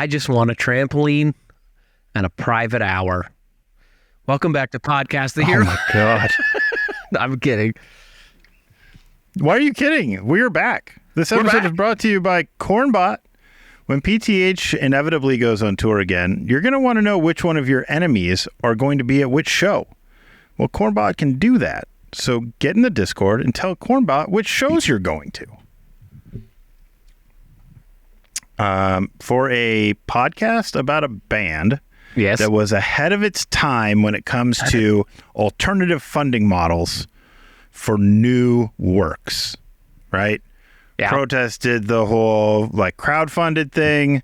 I just want a trampoline and a private hour. Welcome back to Podcast the Hero. Oh, my God. I'm kidding. Why are you kidding? We're back. This episode is brought to you by Cornbot. When PTH inevitably goes on tour again, you're going to want to know which one of your enemies are going to be at which show. Well, Cornbot can do that. So get in the Discord and tell Cornbot which shows you're going to. For a podcast about a band that was ahead of its time when it comes to alternative funding models for new works, right? Yeah. Protest did the whole crowdfunded thing.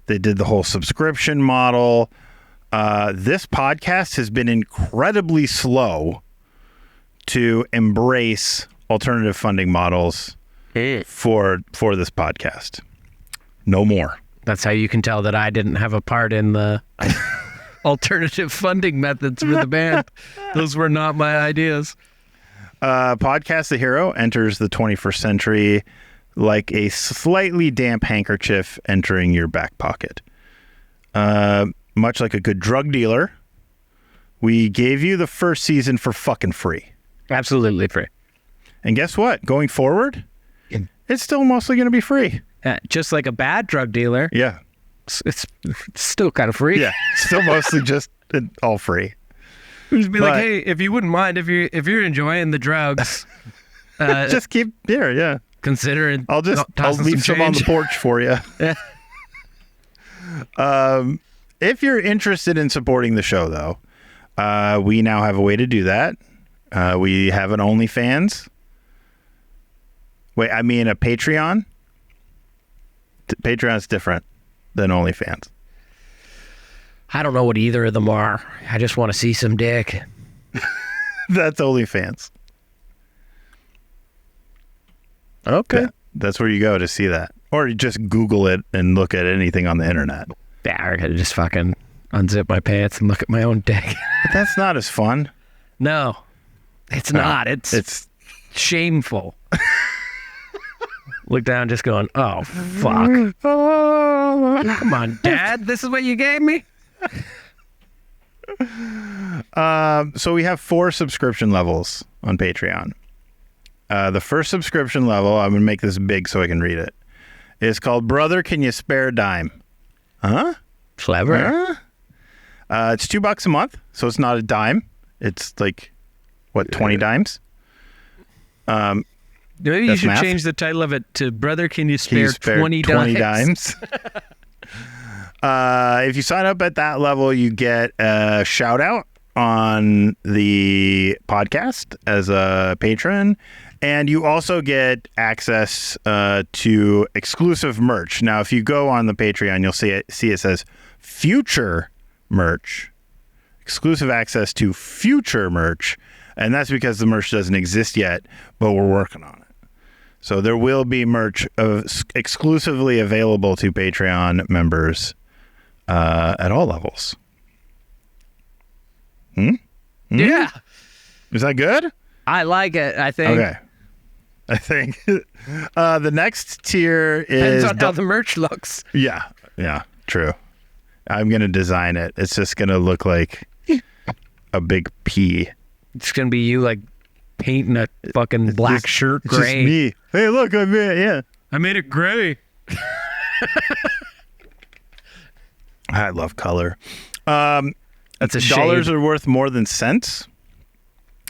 They did the whole subscription model. This podcast has been incredibly slow to embrace alternative funding models for this podcast. No more. That's how you can tell that I didn't have a part in the alternative funding methods for the band. Those were not my ideas. Podcast the Hero enters the 21st century like a slightly damp handkerchief entering your back pocket. Much like a good drug dealer, we gave you the first season for fucking free. Absolutely free. And guess what? Going forward, it's still mostly going to be free. Just like a bad drug dealer. Yeah. It's still kind of free. Yeah. Still mostly just all free. Just be like, hey, if you wouldn't mind, if you're enjoying the drugs, just keep here. Yeah. Consider it. I'll leave some on the porch for you. Yeah. If you're interested in supporting the show, though, we now have a way to do that. We have an OnlyFans. Wait, I mean a Patreon. Patreon's different than OnlyFans. I don't know what either of them are. I just want to see some dick. That's OnlyFans. Okay. That's where you go to see that. Or you just Google it and look at anything on the internet. Yeah, I could just fucking unzip my pants and look at my own dick. But that's not as fun. No, it's not. It's shameful. Look down just going, oh, fuck. Come on, Dad. This is what you gave me? So we have 4 subscription levels on Patreon. The first subscription level, I'm going to make this big so I can read it, is called Brother, Can You Spare a Dime? Huh? Clever. Huh? It's $2 a month, so it's not a dime. It's 20 dimes? Maybe you should change the title of it to Brother, Can You Spare 20 Dimes? If you sign up at that level, you get a shout out on the podcast as a patron. And you also get access to exclusive merch. Now, if you go on the Patreon, you'll see it says future merch. Exclusive access to future merch. And that's because the merch doesn't exist yet, but we're working on it. So there will be merch exclusively available to Patreon members at all levels. Yeah. Is that good? I like it, I think. Okay. I think the next tier is... Depends on how the merch looks. Yeah, true. I'm going to design it. It's just going to look like a big P. It's going to be you, painting a fucking black shirt gray. It's just me. Hey, look, I made it gray. I love color. That's a shame. Dollars are worth more than cents.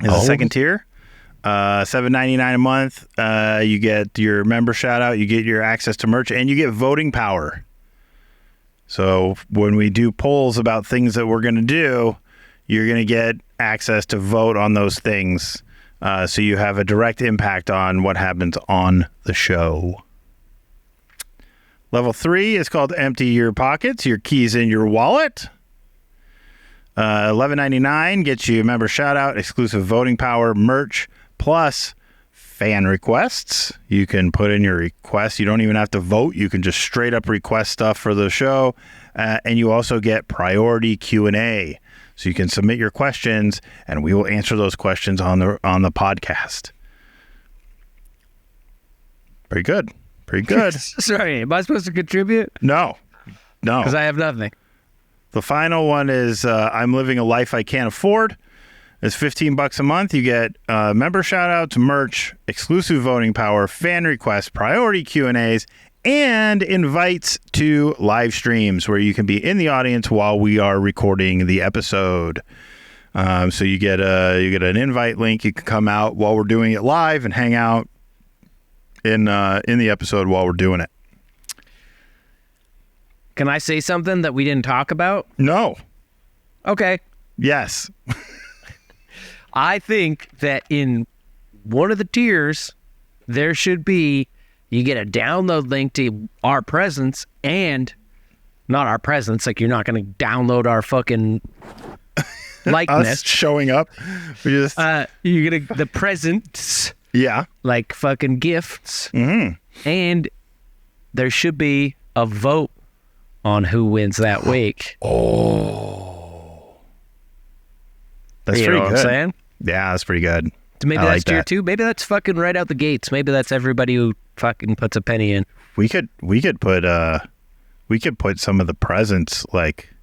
Is the second tier. $7.99 a month. You get your member shout out. You get your access to merch, and you get voting power. So when we do polls about things that we're going to do, you're going to get access to vote on those things. So you have a direct impact on what happens on the show. Level 3 is called Empty Your Pockets, your keys in your wallet. $11.99 gets you a member shout out, exclusive voting power, merch, plus fan requests. You can put in your requests. You don't even have to vote. You can just straight up request stuff for the show. And you also get priority Q&A. So you can submit your questions, and we will answer those questions on the podcast. Pretty good. Sorry, am I supposed to contribute? No. No. Because I have nothing. The final one is I'm living a life I can't afford. It's $15 a month. You get member shout-outs, merch, exclusive voting power, fan requests, priority Q&As, and invites to live streams where you can be in the audience while we are recording the episode. So you get an invite link. You can come out while we're doing it live and hang out in the episode while we're doing it. Can I say something that we didn't talk about? No. Okay. Yes. I think that in one of the tiers, there should be, you get a download link to our presence and not our presence. Like, you're not going to download our fucking likeness. Us showing up. We just you get the presents. Yeah. Like fucking gifts. Mm-hmm. And there should be a vote on who wins that week. Oh. That's you pretty know good. What I'm saying? Yeah, that's pretty good. So maybe I that's like tier that. 2. Maybe that's fucking right out the gates. Maybe that's everybody who fucking puts a penny in. We could put some of the presents like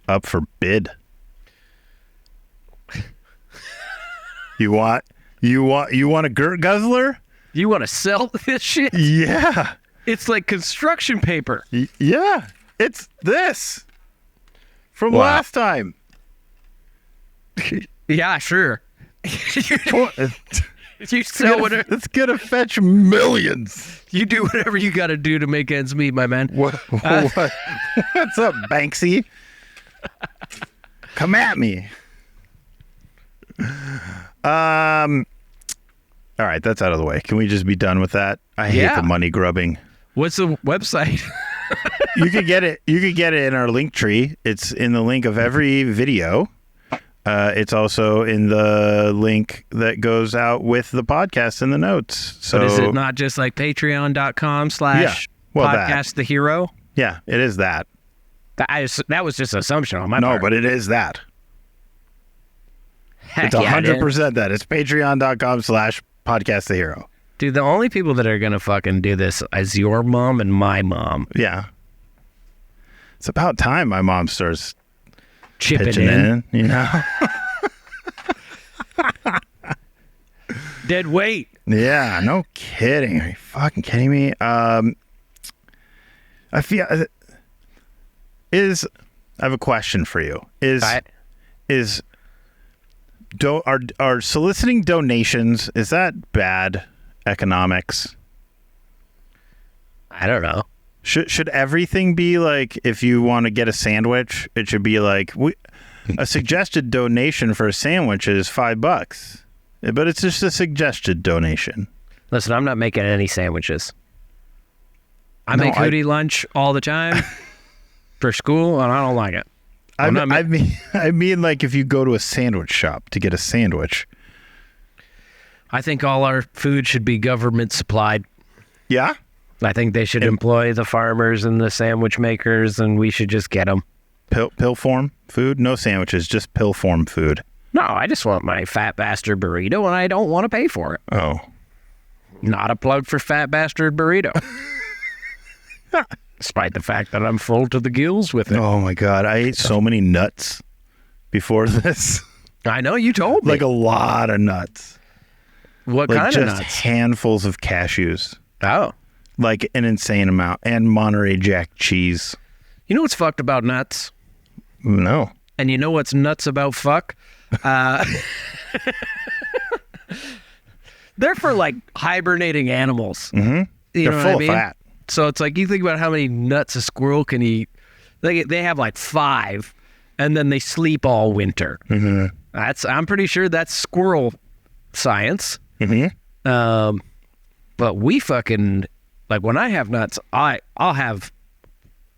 up for bid. You want a Gert Guzzler? You want to sell this shit? Yeah. It's like construction paper. Yeah. It's this from Wow. last time. Yeah, sure. You sell whatever. It's gonna fetch millions. You do whatever you got to do to make ends meet, my man. What's up, Banksy? Come at me. All right, that's out of the way. Can we just be done with that? I hate the money grubbing. What's the website? You could get it. You could get it in our link tree. It's in the link of every video. It's also in the link that goes out with the podcast in the notes. So But is it not just like patreon.com/podcast the hero? Yeah, it is that. That was just assumption on my No, part. but it is that. Heck It's yeah, dude. 100% that. It's patreon.com/podcast the hero. Dude, the only people that are going to fucking do this is your mom and my mom. Yeah. It's about time my mom starts Chipping pitching in, you know? Dead weight. Yeah, no kidding. Are you fucking kidding me? I have a question for you. Are soliciting donations, is that bad economics? I don't know. Should everything be like, if you want to get a sandwich, it should be like, a suggested donation for a sandwich is $5, but it's just a suggested donation. Listen, I'm not making any sandwiches. I make hoodie lunch all the time for school, and I don't like it. I mean, like if you go to a sandwich shop to get a sandwich. I think all our food should be government supplied. Yeah? I think they should employ the farmers and the sandwich makers, and we should just get them. Pill form food? No sandwiches, just pill form food. No, I just want my fat bastard burrito, and I don't want to pay for it. Oh. Not a plug for fat bastard burrito. Despite the fact that I'm full to the gills with it. Oh my God. I ate so many nuts before this. I know, you told me. Like a lot of nuts. What Like kind of just nuts? handfuls of cashews. Oh. Like an insane amount. And Monterey Jack cheese. You know what's fucked about nuts? No. And you know what's nuts about fuck? They're for like hibernating animals. Mm-hmm. You They're know full what I mean? of fat. So it's like, you think about how many nuts a squirrel can eat. They have like 5, and then they sleep all winter. Mm-hmm. I'm pretty sure that's squirrel science. Mm-hmm. But we fucking, like, when I have nuts, I'll have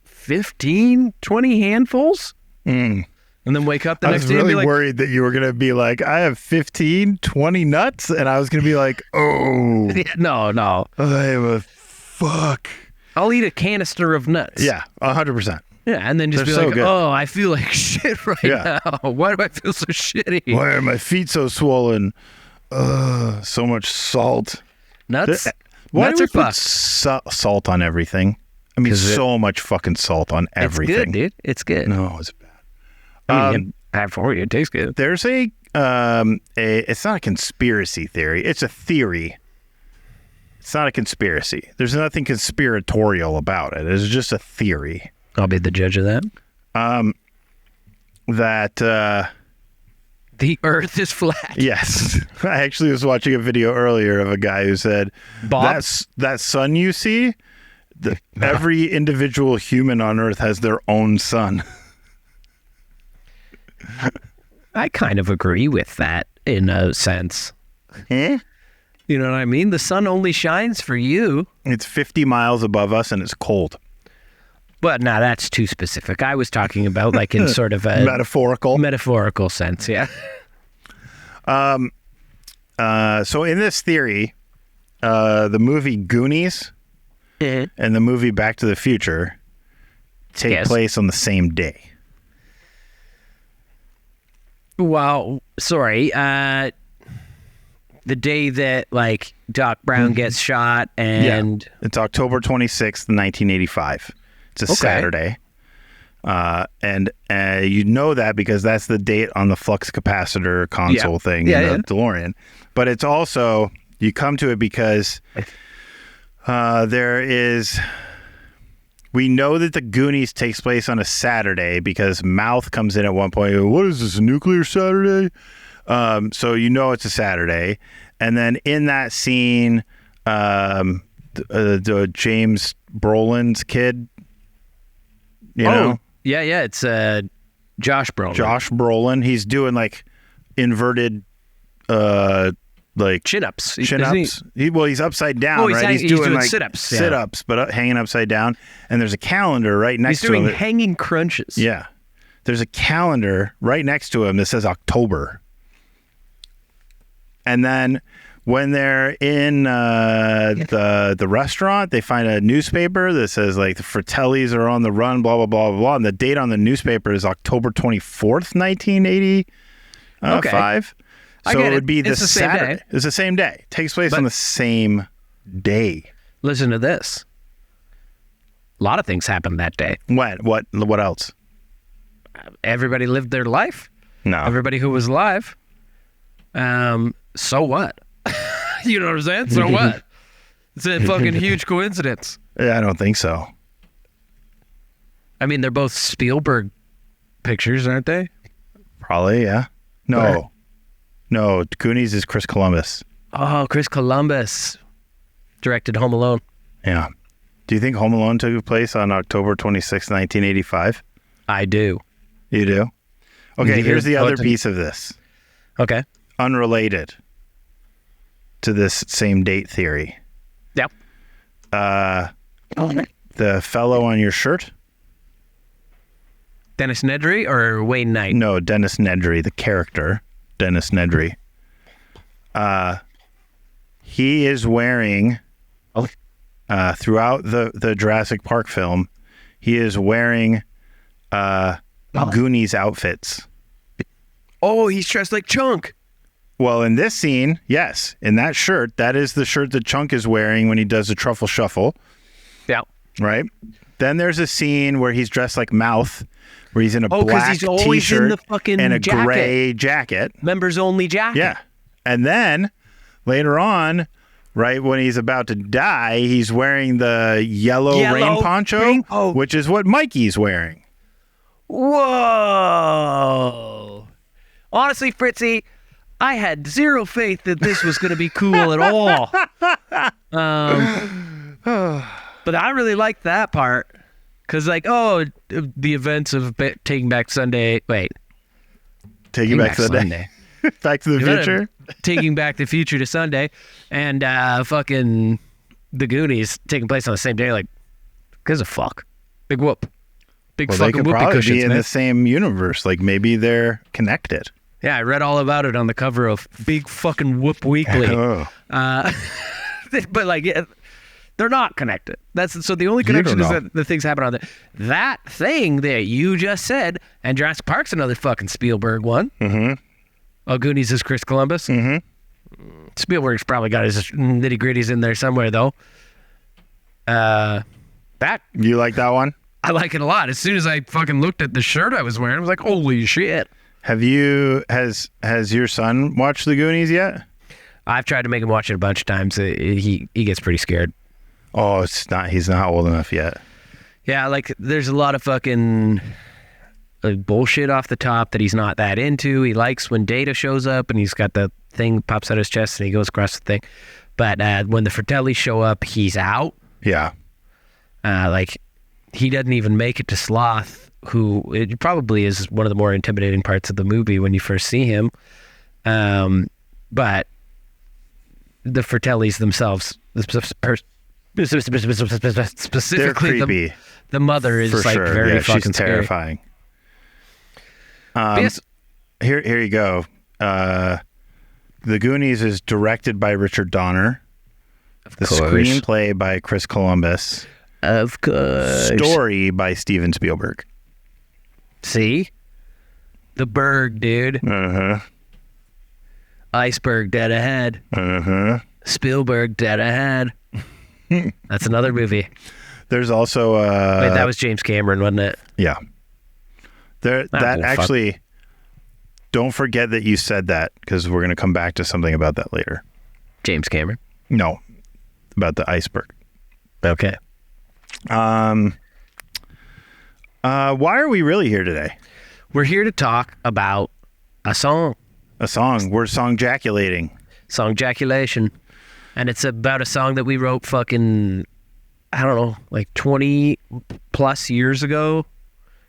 15, 20 handfuls, and then wake up the I next was day and really be like, worried that you were going to be like, I have 15, 20 nuts. And I was going to be like, oh, no, I have a fuck. I'll eat a canister of nuts. Yeah, 100%. Yeah, and then just They're be so like, good. oh, I feel like shit right Yeah. now. Why do I feel so shitty? Why are my feet so swollen? So much salt. Nuts? Why Nuts do we are put fucked. salt on everything? I mean, so much fucking salt on everything. It's good, dude. It's good. No, it's bad. I mean, bad for you. It tastes good. There's it's not a conspiracy theory. It's a theory. It's not a conspiracy. There's nothing conspiratorial about it. It's just a theory. I'll be the judge of that. That the Earth is flat. Yes. I actually was watching a video earlier of a guy who said, Bob? that sun you see, every individual human on Earth has their own sun. I kind of agree with that in a sense. Eh? You know what I mean? The sun only shines for you. It's 50 miles above us and it's cold. But no, that's too specific. I was talking about like in sort of a metaphorical sense, yeah. So in this theory, the movie Goonies and the movie Back to the Future take place on the same day. Well, sorry. The day that like Doc Brown gets shot and... Yeah. It's October 26th, 1985. It's a Saturday. And you know that because that's the date on the flux capacitor console thing in the DeLorean. But it's also, you come to it because we know that the Goonies takes place on a Saturday because Mouth comes in at one point. What is this, a nuclear Saturday? So you know it's a Saturday. And then in that scene, the James Brolin's kid, you know? Yeah, it's Josh Brolin. Josh Brolin. He's doing like inverted like chin-ups. Chin-ups. He's upside down, right? He's doing like sit-ups. Sit-ups, but hanging upside down. And there's a calendar right next to him. He's doing hanging crunches. Yeah. There's a calendar right next to him that says October. And then when they're in the restaurant, they find a newspaper that says like the Fratellis are on the run, blah, blah, blah, blah, blah. And the date on the newspaper is October 24th, 1985. So it would be the Saturday. It's the same day. It takes place on the same day. Listen to this. A lot of things happened that day. When? What else? Everybody lived their life. No. Everybody who was alive. So what? You know what I'm saying? So what? It's a fucking huge coincidence. Yeah, I don't think so. I mean, they're both Spielberg pictures, aren't they? Probably, yeah. No, Goonies is Chris Columbus. Oh, Chris Columbus directed Home Alone. Yeah. Do you think Home Alone took place on October 26, 1985? I do. You do? Okay, here's the other piece of this. Okay. Unrelated to this same date theory. Yep. The fellow on your shirt? Dennis Nedry or Wayne Knight? No, Dennis Nedry, the character. Dennis Nedry. He is wearing, throughout the Jurassic Park film, he is wearing Goonies outfits. Oh, he's dressed like Chunk. Well, in this scene, yes. In that shirt, that is the shirt that Chunk is wearing when he does the truffle shuffle. Yeah. Right? Then there's a scene where he's dressed like Mouth, where he's in a black t-shirt in the fucking and a gray jacket. Members only jacket. Yeah. And then later on, right when he's about to die, he's wearing the yellow rain poncho, which is what Mikey's wearing. Whoa. Honestly, Fritzy, I had zero faith that this was going to be cool at all. But I really liked that part. Because, like, the events of Taking Back Sunday. Wait. Taking Back Sunday. Back to the Future? Taking Back the Future to Sunday. And fucking the Goonies taking place on the same day. Like, gives a fuck. Big whoop. Big fucking whoopee cushions, they could probably be in the same universe. Like, maybe they're connected. Yeah, I read all about it on the cover of Big Fucking Whoop Weekly. But like, they're not connected. So the only connection is that the things happen on that thing that you just said. And Jurassic Park's another fucking Spielberg one. Mm-hmm. Oh, Goonies is Chris Columbus. Mm-hmm. Spielberg's probably got his nitty gritties in there somewhere though. But That You like that one? I like it a lot. As soon as I fucking looked at the shirt I was wearing, I was like, holy shit. Has your son watched the Goonies yet? I've tried to make him watch it a bunch of times. He gets pretty scared. Oh, he's not old enough yet. Yeah, like there's a lot of fucking bullshit off the top that he's not that into. He likes when Data shows up and he's got the thing pops out his chest and he goes across the thing. But when the Fratellis show up, he's out. Yeah. Like he doesn't even make it to Sloth, who it probably is one of the more intimidating parts of the movie when you first see him. But the Fratellis themselves, specifically They're creepy. The mother is For like sure. very fucking she's terrifying. Yes. Here you go. The Goonies is directed by Richard Donner. The course. screenplay by Chris Columbus. Of course. Story by Steven Spielberg. See? The Berg, dude. Uh-huh. Iceberg dead ahead. Uh-huh. Spielberg dead ahead. That's another movie. There's also Wait, that was James Cameron, wasn't it? yeah. That well, actually don't forget that you said that because we're going to come back to something about that later. James Cameron. No. About the iceberg. Okay. Why are we really here today? We're here to talk about a song. A song. We're song-jaculating. Songjaculation. And it's about a song that we wrote fucking, I don't know, like 20 plus years ago.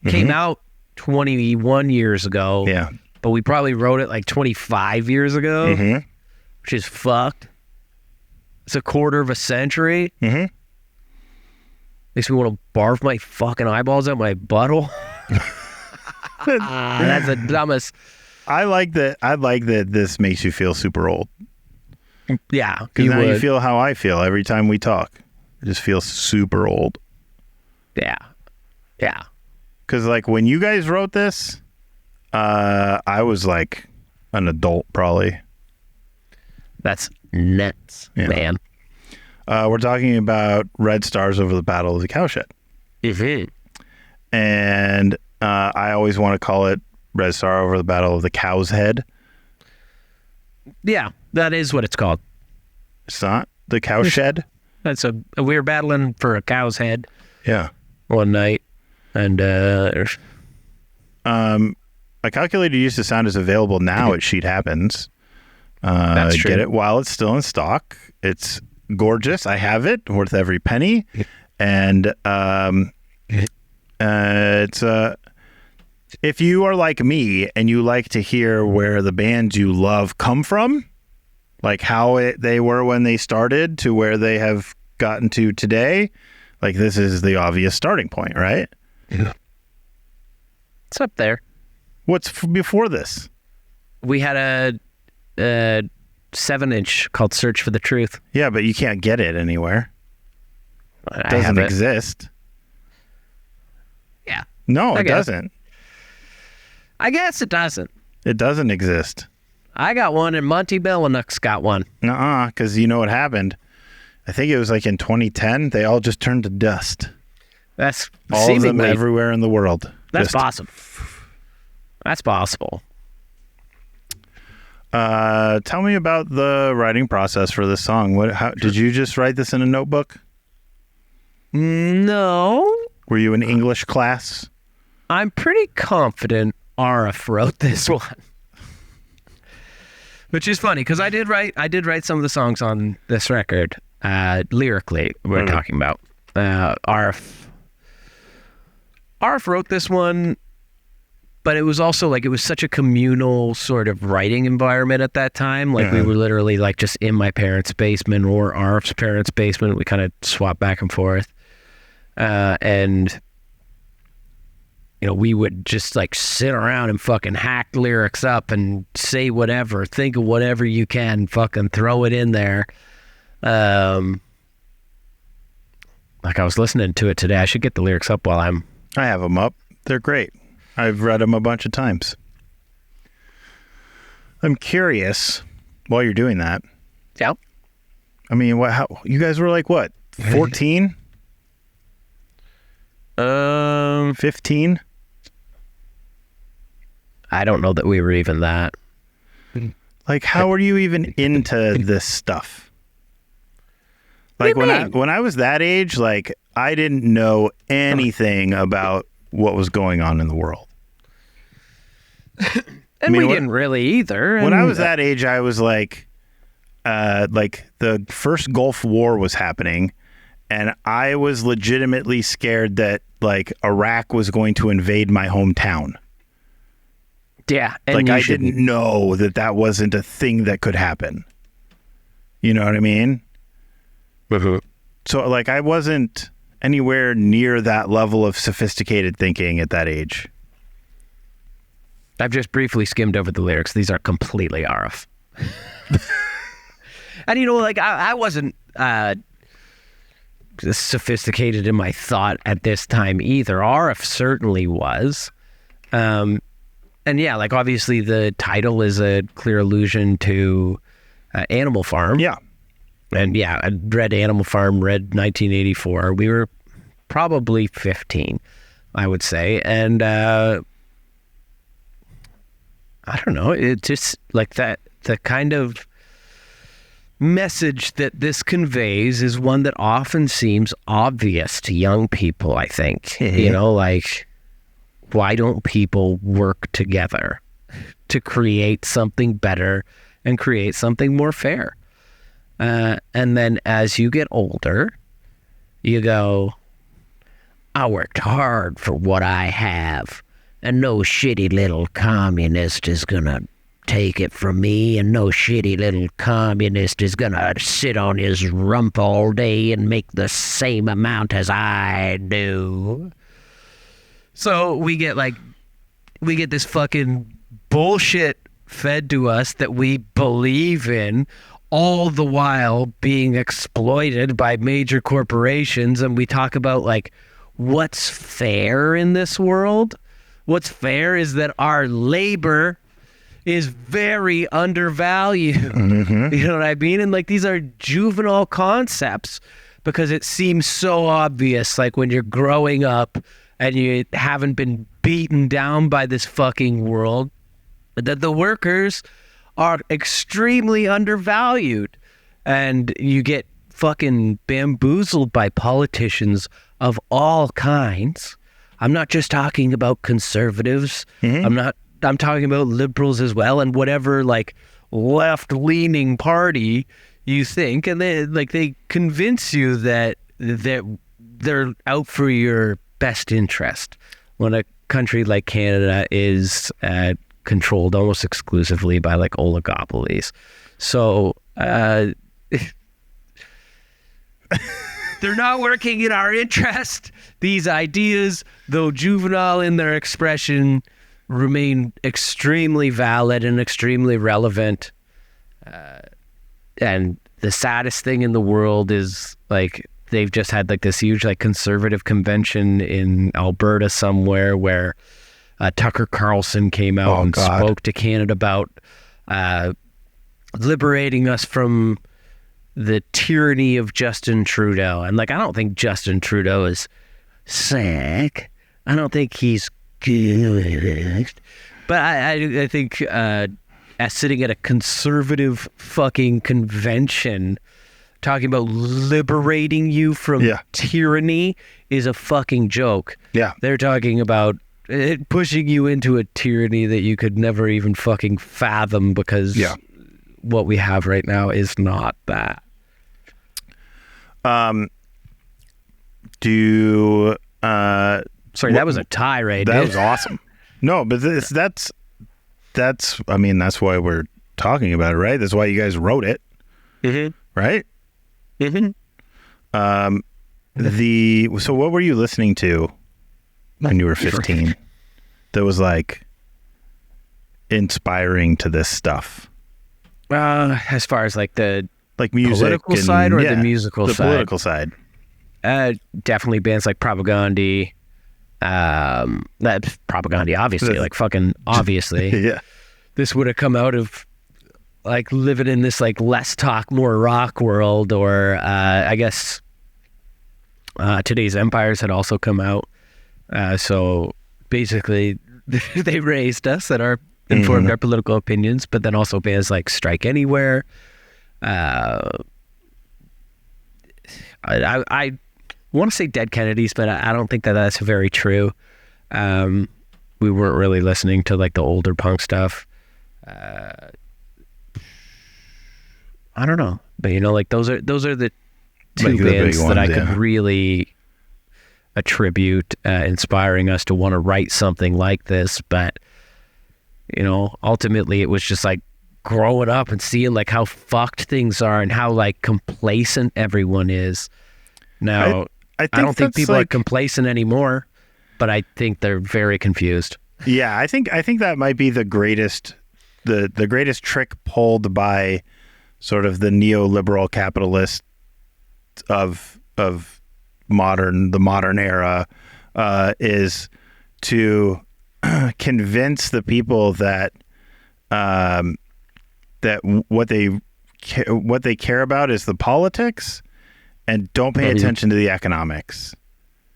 Came out 21 years ago. Yeah. But we probably wrote it like 25 years ago, which is fucked. It's a quarter of a century. Makes me want to barf my fucking eyeballs out my butthole. That's the dumbest. I like that this makes you feel super old. Yeah, Because now you feel how I feel every time we talk. I just feel super old. Yeah. Yeah. Because like when you guys wrote this, I was like an adult probably. That's nuts, man. We're talking about Red Stars Over the Battle of the Cowshed. And I always want to call it Red Star Over the Battle of the Cow's Head. Yeah, that is what it's called. It's not the Cowshed? That's we were battling for a cow's head Yeah. one night. And A calculator used to sound is available now at Sheet Happens. That's true. Get it while it's still in stock. It's gorgeous. I have it, worth every penny. And it's if you are like me and you like to hear where the bands you love come from, like how they were when they started to where they have gotten to today, like this is the obvious starting point, right? Yeah. It's up there. What's before this? We had a 7-inch called Search for the Truth. Yeah, but you can't get it anywhere. It I doesn't have it. exist. Yeah. No, I it guess. doesn't. I guess it doesn't. It doesn't exist. I got one and Monty Bellenuk's got one. Nuh-uh, because you know what happened? I think it was like in 2010, they all just turned to dust. That's All of them seemingly everywhere in the world. That's Just- possible. That's possible. Tell me about the writing process for this song. How did you just write this in a notebook? No. Were you in English class? I'm pretty confident RF wrote this one. Which is funny because I did write some of the songs on this record. Lyrically, we're talking about. RF wrote this one, but it was also like it was such a communal sort of writing environment at that time. Like we were literally like just in my parents' basement or RF's parents' basement. We kind of swapped back and forth. And you know, we would just like sit around and fucking hack lyrics up and say whatever, think of whatever you can, fucking throw it in there. Like I was listening to it today. I should get the lyrics up while I have them up. They're great. I've read them a bunch of times. I'm curious while you're doing that. Yeah. I mean, how you guys were like what? 14? 15? I don't know that we were even that. Like, how are you even into this stuff? Like, when I was that age, like, I didn't know anything about what was going on in the world. And we didn't really either. When I was that age, I was like the first Gulf War was happening, and I was legitimately scared that like Iraq was going to invade my hometown. Yeah. And like I didn't know that wasn't a thing that could happen. You know what I mean? Mm-hmm. So like I wasn't anywhere near that level of sophisticated thinking at that age. I've just briefly skimmed over the lyrics. These are completely RF. And you know, like I wasn't sophisticated in my thought at this time either. RF certainly was. And yeah, like obviously the title is a clear allusion to Animal Farm. Yeah. And yeah, I read Animal Farm, read 1984. We were probably 15, I would say. And I don't know, it just like that, the kind of message that this conveys is one that often seems obvious to young people, I think. Mm-hmm. You know, like, why don't people work together to create something better and create something more fair? And then as you get older, you go, I worked hard for what I have, and no shitty little communist is gonna take it from me, and no shitty little communist is gonna sit on his rump all day and make the same amount as I do. So we get this fucking bullshit fed to us that we believe in, all the while being exploited by major corporations. And we talk about like what's fair in this world. What's fair is that our labor is very undervalued. Mm-hmm. You know what I mean? And like these are juvenile concepts because it seems so obvious, like when you're growing up and you haven't been beaten down by this fucking world, that the workers are extremely undervalued. And you get fucking bamboozled by politicians of all kinds. I'm not just talking about conservatives. Mm-hmm. I'm talking about liberals as well, and whatever like left-leaning party you think, and they convince you that they're out for your best interest. When a country like Canada is controlled almost exclusively by like oligopolies, so they're not working in our interest. These ideas, though juvenile in their expression, remain extremely valid and extremely relevant. And the saddest thing in the world is like they've just had like this huge like conservative convention in Alberta somewhere where Tucker Carlson came out and spoke to Canada about liberating us from the tyranny of Justin Trudeau. And like, I don't think Justin Trudeau is sick. I don't think he's good. But I think sitting at a conservative fucking convention talking about liberating you from tyranny is a fucking joke. Yeah. They're talking about pushing you into a tyranny that you could never even fucking fathom because what we have right now is not that. Sorry, that was a tirade. That was awesome. No, but that's I mean, that's why we're talking about it, right? That's why you guys wrote it. Mm-hmm. Right? Mm-hmm. So what were you listening to when you were 15 that was like inspiring to this stuff? As far as like the music political side or the musical side? The political side. Definitely bands like Propaganda. That's Propaganda, obviously, like fucking obviously. Yeah. This would have come out of like living in this like less talk, more rock world, or I guess Today's Empires had also come out. So basically, they raised us and informed our political opinions, but then also bans like strike anywhere. I want to say dead Kennedys, but I don't think that that's very true. We weren't really listening to like the older punk stuff. I don't know, but like those are the two Like the bands big that I ones, could yeah. really attribute inspiring us to want to write something like this. But ultimately it was just like growing up and seeing like how fucked things are and how like complacent everyone is. Now I I don't think that's, people are like, complacent anymore, but I think they're very confused. Yeah, I think that might be the greatest trick pulled by sort of the neoliberal capitalist of the modern era, is to convince the people that what they care about is the politics, and don't pay attention to the economics.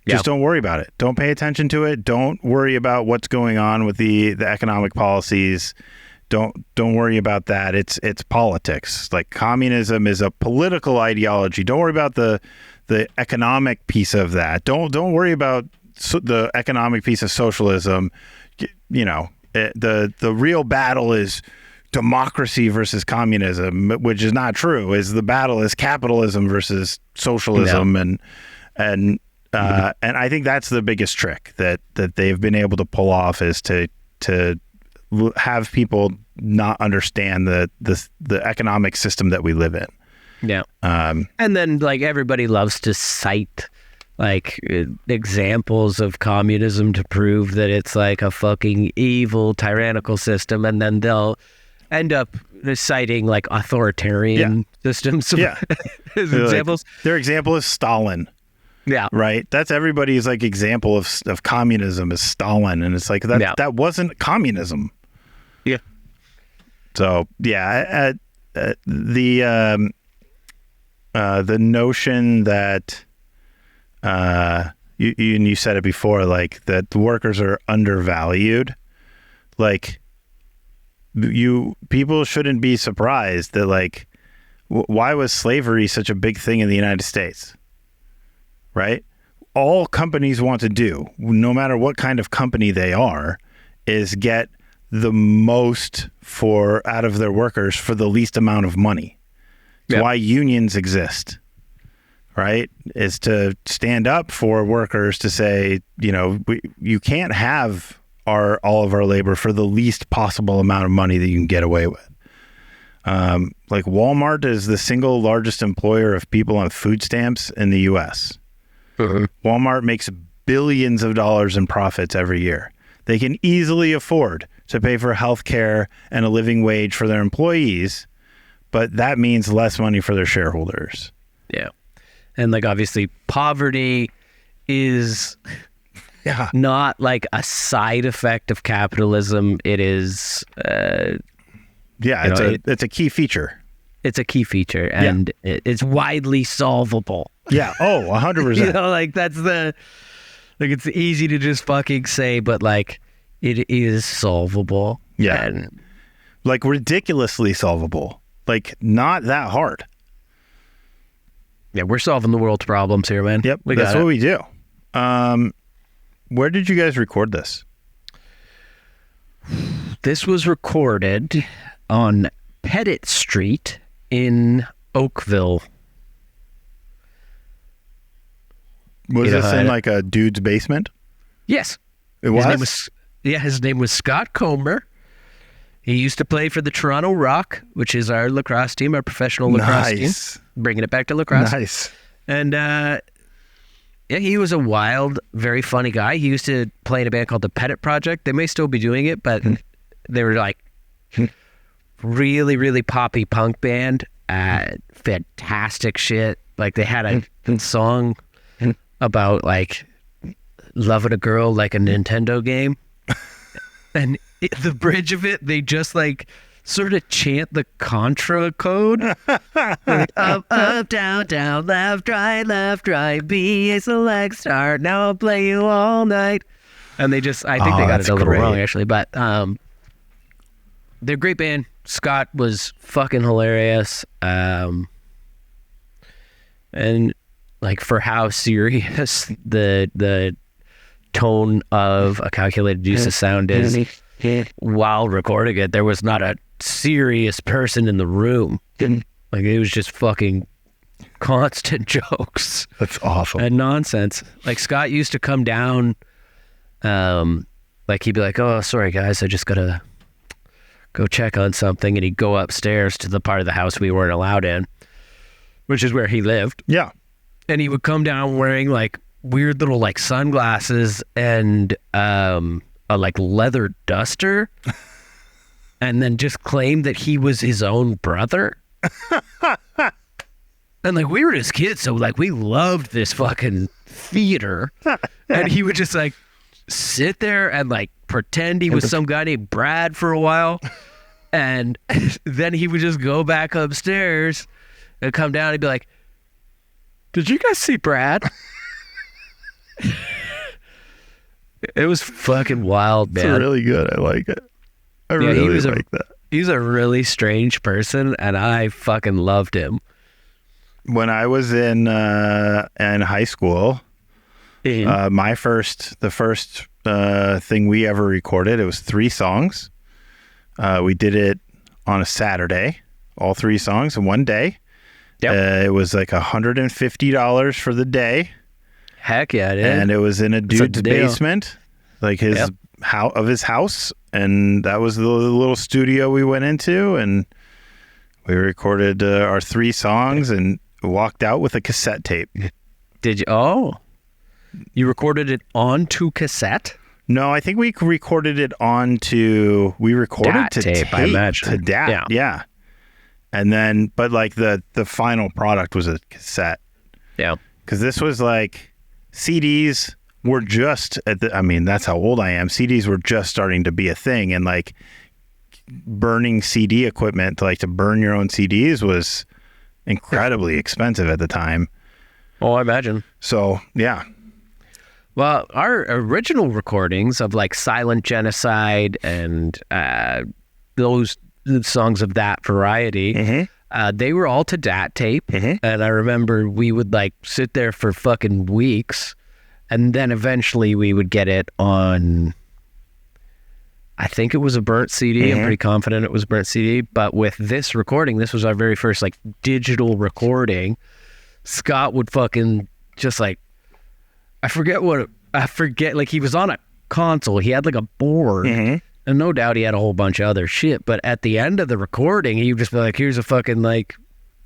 Just don't worry about it. Don't pay attention to it. Don't worry about what's going on with the economic policies. Don't worry about that. It's politics. Like communism is a political ideology. Don't worry about the economic piece of that. Don't worry about the economic piece of socialism. The real battle is democracy versus communism, which is not true. The battle is capitalism versus socialism, and I think that's the biggest trick that they've been able to pull off, is to have people not understand the economic system that we live in. Yeah. And then like everybody loves to cite like examples of communism to prove that it's like a fucking evil tyrannical system, and then they'll end up citing like authoritarian systems as examples. Like, their example is Stalin. Yeah. Right. That's everybody's like example of communism is Stalin, and it's like that wasn't communism. Yeah. So the notion that you said it before, like that the workers are undervalued, like people shouldn't be surprised that like why was slavery such a big thing in the United States? Right? All companies want to do, no matter what kind of company they are, is get the most out of their workers for the least amount of money. It's why unions exist, right? Is to stand up for workers to say, you can't have all of our labor for the least possible amount of money that you can get away with. Like Walmart is the single largest employer of people on food stamps in the U.S. Walmart makes billions of dollars in profits every year. They can easily afford to pay for health care and a living wage for their employees, but that means less money for their shareholders. Yeah. And like obviously poverty is not like a side effect of capitalism. It is it's a key feature. It's a key feature, and it's widely solvable. Yeah. Oh, 100%. Like that's it's easy to just fucking say, but like it is solvable. Yeah. And like ridiculously solvable. Like not that hard. Yeah, we're solving the world's problems here, man. Yep. That's what we do. Where did you guys record this? This was recorded on Pettit Street in Oakville. Was this in like a dude's basement? Yes. It was? His name was Scott Comer. He used to play for the Toronto Rock, which is our lacrosse team, our professional lacrosse team. Bringing it back to lacrosse. Nice. And he was a wild, very funny guy. He used to play in a band called the Pettit Project. They may still be doing it, but they were like really, really poppy punk band. Fantastic shit. Like they had a song about like loving a girl like a Nintendo game. And the bridge of it, they just like sort of chant the Contra code. Like, up, down, left, right, B, A, select, start. Now I'll play you all night. And I think they got it a little wrong, actually. But they're a great band. Scott was fucking hilarious. And like for how serious the tone of A Calculated Use of Sound is, while recording it, there was not a serious person in the room. Like it was just fucking constant jokes. That's awesome. And nonsense. Like Scott used to come down, like he'd be like, "Oh, sorry guys, I just gotta go check on something," and he'd go upstairs to the part of the house we weren't allowed in, which is where he lived. Yeah. And he would come down wearing like weird little like sunglasses and a like leather duster, and then just claim that he was his own brother. And like we were his kids, so like we loved this fucking theater. And he would just like sit there and like pretend he was some guy named Brad for a while, and then he would just go back upstairs and come down and be like, "Did you guys see Brad?" It was fucking wild, man. It's really good. I like it. I really like that. He's a really strange person, and I fucking loved him. When I was in high school, the first thing we ever recorded, it was 3 songs. We did it on a Saturday, all 3 songs in one day. Yep. It was like $150 for the day. Heck yeah, dude. And it was in a dude's basement, like his house, and that was the little studio we went into, and we recorded our 3 songs and walked out with a cassette tape. Did you? Oh, you recorded it onto cassette? No, I think we recorded it onto. We recorded DAT to tape, I imagine. To DAT, yeah. And then, but like the final product was a cassette. Yeah. Because this was like CDs were just that's how old I am. CDs were just starting to be a thing, and like burning CD equipment to burn your own CDs was incredibly expensive at the time. Oh, I imagine. So, yeah. Well, our original recordings of like Silent Genocide and those songs of that variety, they were all to DAT tape. And I remember we would like sit there for fucking weeks, and then eventually we would get it on, I think it was a burnt CD. I'm pretty confident it was a burnt CD. But with this recording, this was our very first like digital recording. Scott would fucking just like, I forget like he was on a console. He had like a board, and no doubt he had a whole bunch of other shit. But at the end of the recording, he would just be like, "Here's a fucking like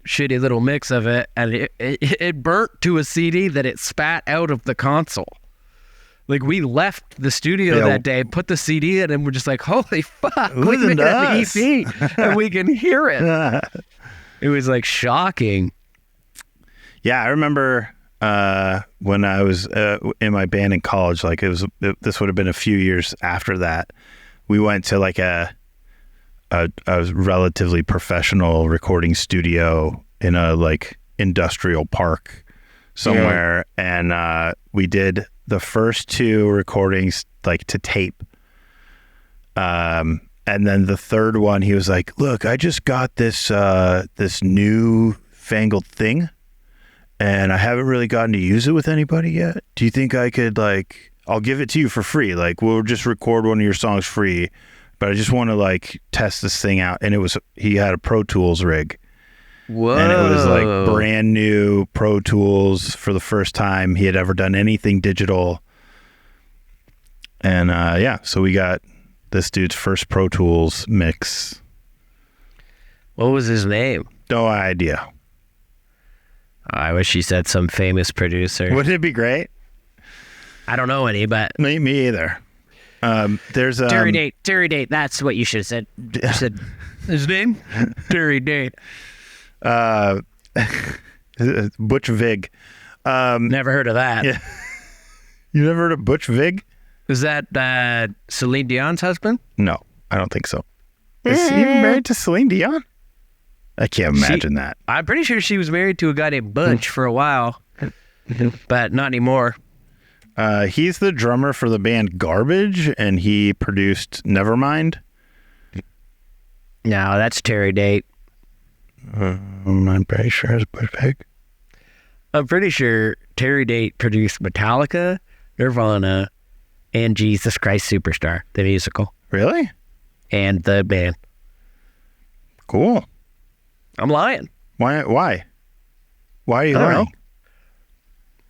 shitty little mix of it," and it burnt to a CD that it spat out of the console. Like we left the studio that day, put the CD in, and we're just like, "Holy fuck, we made an EP, and we can hear it." It was like shocking. Yeah, I remember when I was in my band in college. Like this would have been a few years after that. We went to like a relatively professional recording studio in a like industrial park somewhere, and we did the first 2 recordings like to tape. And then the third one, he was like, "Look, I just got this new fangled thing, and I haven't really gotten to use it with anybody yet. Do you think I could I'll give it to you for free. Like we'll just record one of your songs free, but I just want to like test this thing out." And he had a Pro Tools rig. Whoa. And it was like brand new Pro Tools for the first time he had ever done anything digital. And so we got this dude's first Pro Tools mix. What was his name? No idea. I wish he said some famous producer. Wouldn't it be great? I don't know any, but Me either. There's Terry Date. That's what you should have said. You said his name, Terry Date. Butch Vig. Never heard of that. Yeah. You never heard of Butch Vig? Is that Celine Dion's husband? No, I don't think so. Is he even married to Celine Dion? I can't imagine that. I'm pretty sure she was married to a guy named Butch for a while, but not anymore. He's the drummer for the band Garbage, and he produced Nevermind. No, that's Terry Date. I'm pretty sure it's Butch Vig. I'm pretty sure Terry Date produced Metallica, Nirvana, and Jesus Christ Superstar, the musical. Really? And the band. Cool. I'm lying. Why? Why are you I don't lying? know.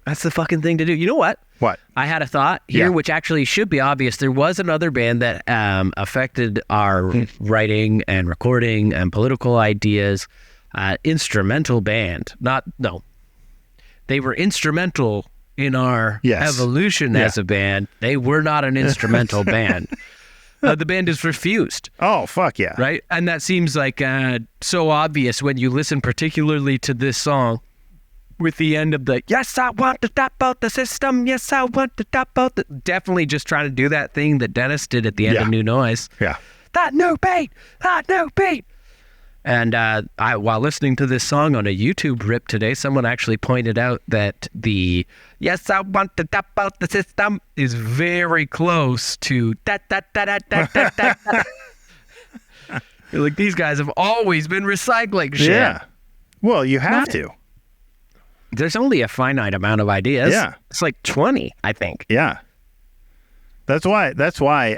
That's the fucking thing to do. You know what? What? I had a thought here, Yeah. which actually should be obvious. There was another band that affected our writing and recording and political ideas. Instrumental band. They were instrumental in our evolution as a band. They were not an instrumental band. The band is Refused. Oh, fuck yeah. Right? And that seems like so obvious when you listen particularly to this song with the end of the, yes, I want to tap out the system. Yes, I want to tap out the... Definitely just trying to do that thing that Dennis did at the end of New Noise. Yeah. That new beat! That new beat! And while listening to this song on a YouTube rip today, someone actually pointed out that the "Yes, I want to tap out the system" is very close to that. Like, these guys have always been recycling shit. Yeah. Well, you have to. There's only a finite amount of ideas. Yeah. It's like 20, I think. Yeah. That's why